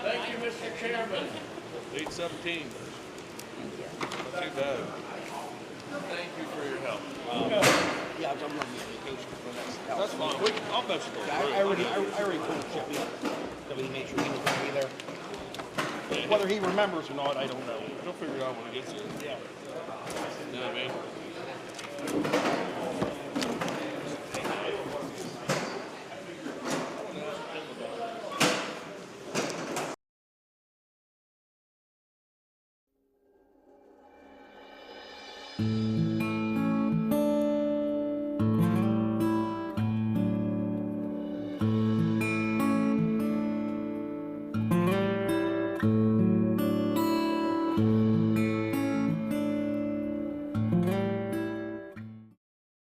Speaker 10: Thank you, Mr. Chairman.
Speaker 1: 8:17.
Speaker 3: Thank you.
Speaker 1: Not too bad.
Speaker 10: Thank you for your help.
Speaker 12: Yeah, I'm running the vacation for next.
Speaker 1: That's fine. I'll bet you
Speaker 12: I already told Chip that we made sure he was gonna be there. Whether he remembers or not, I don't know.
Speaker 1: He'll figure it out when he gets here.
Speaker 12: Yeah.
Speaker 1: You know what I mean?
Speaker 13: Mm-hmm.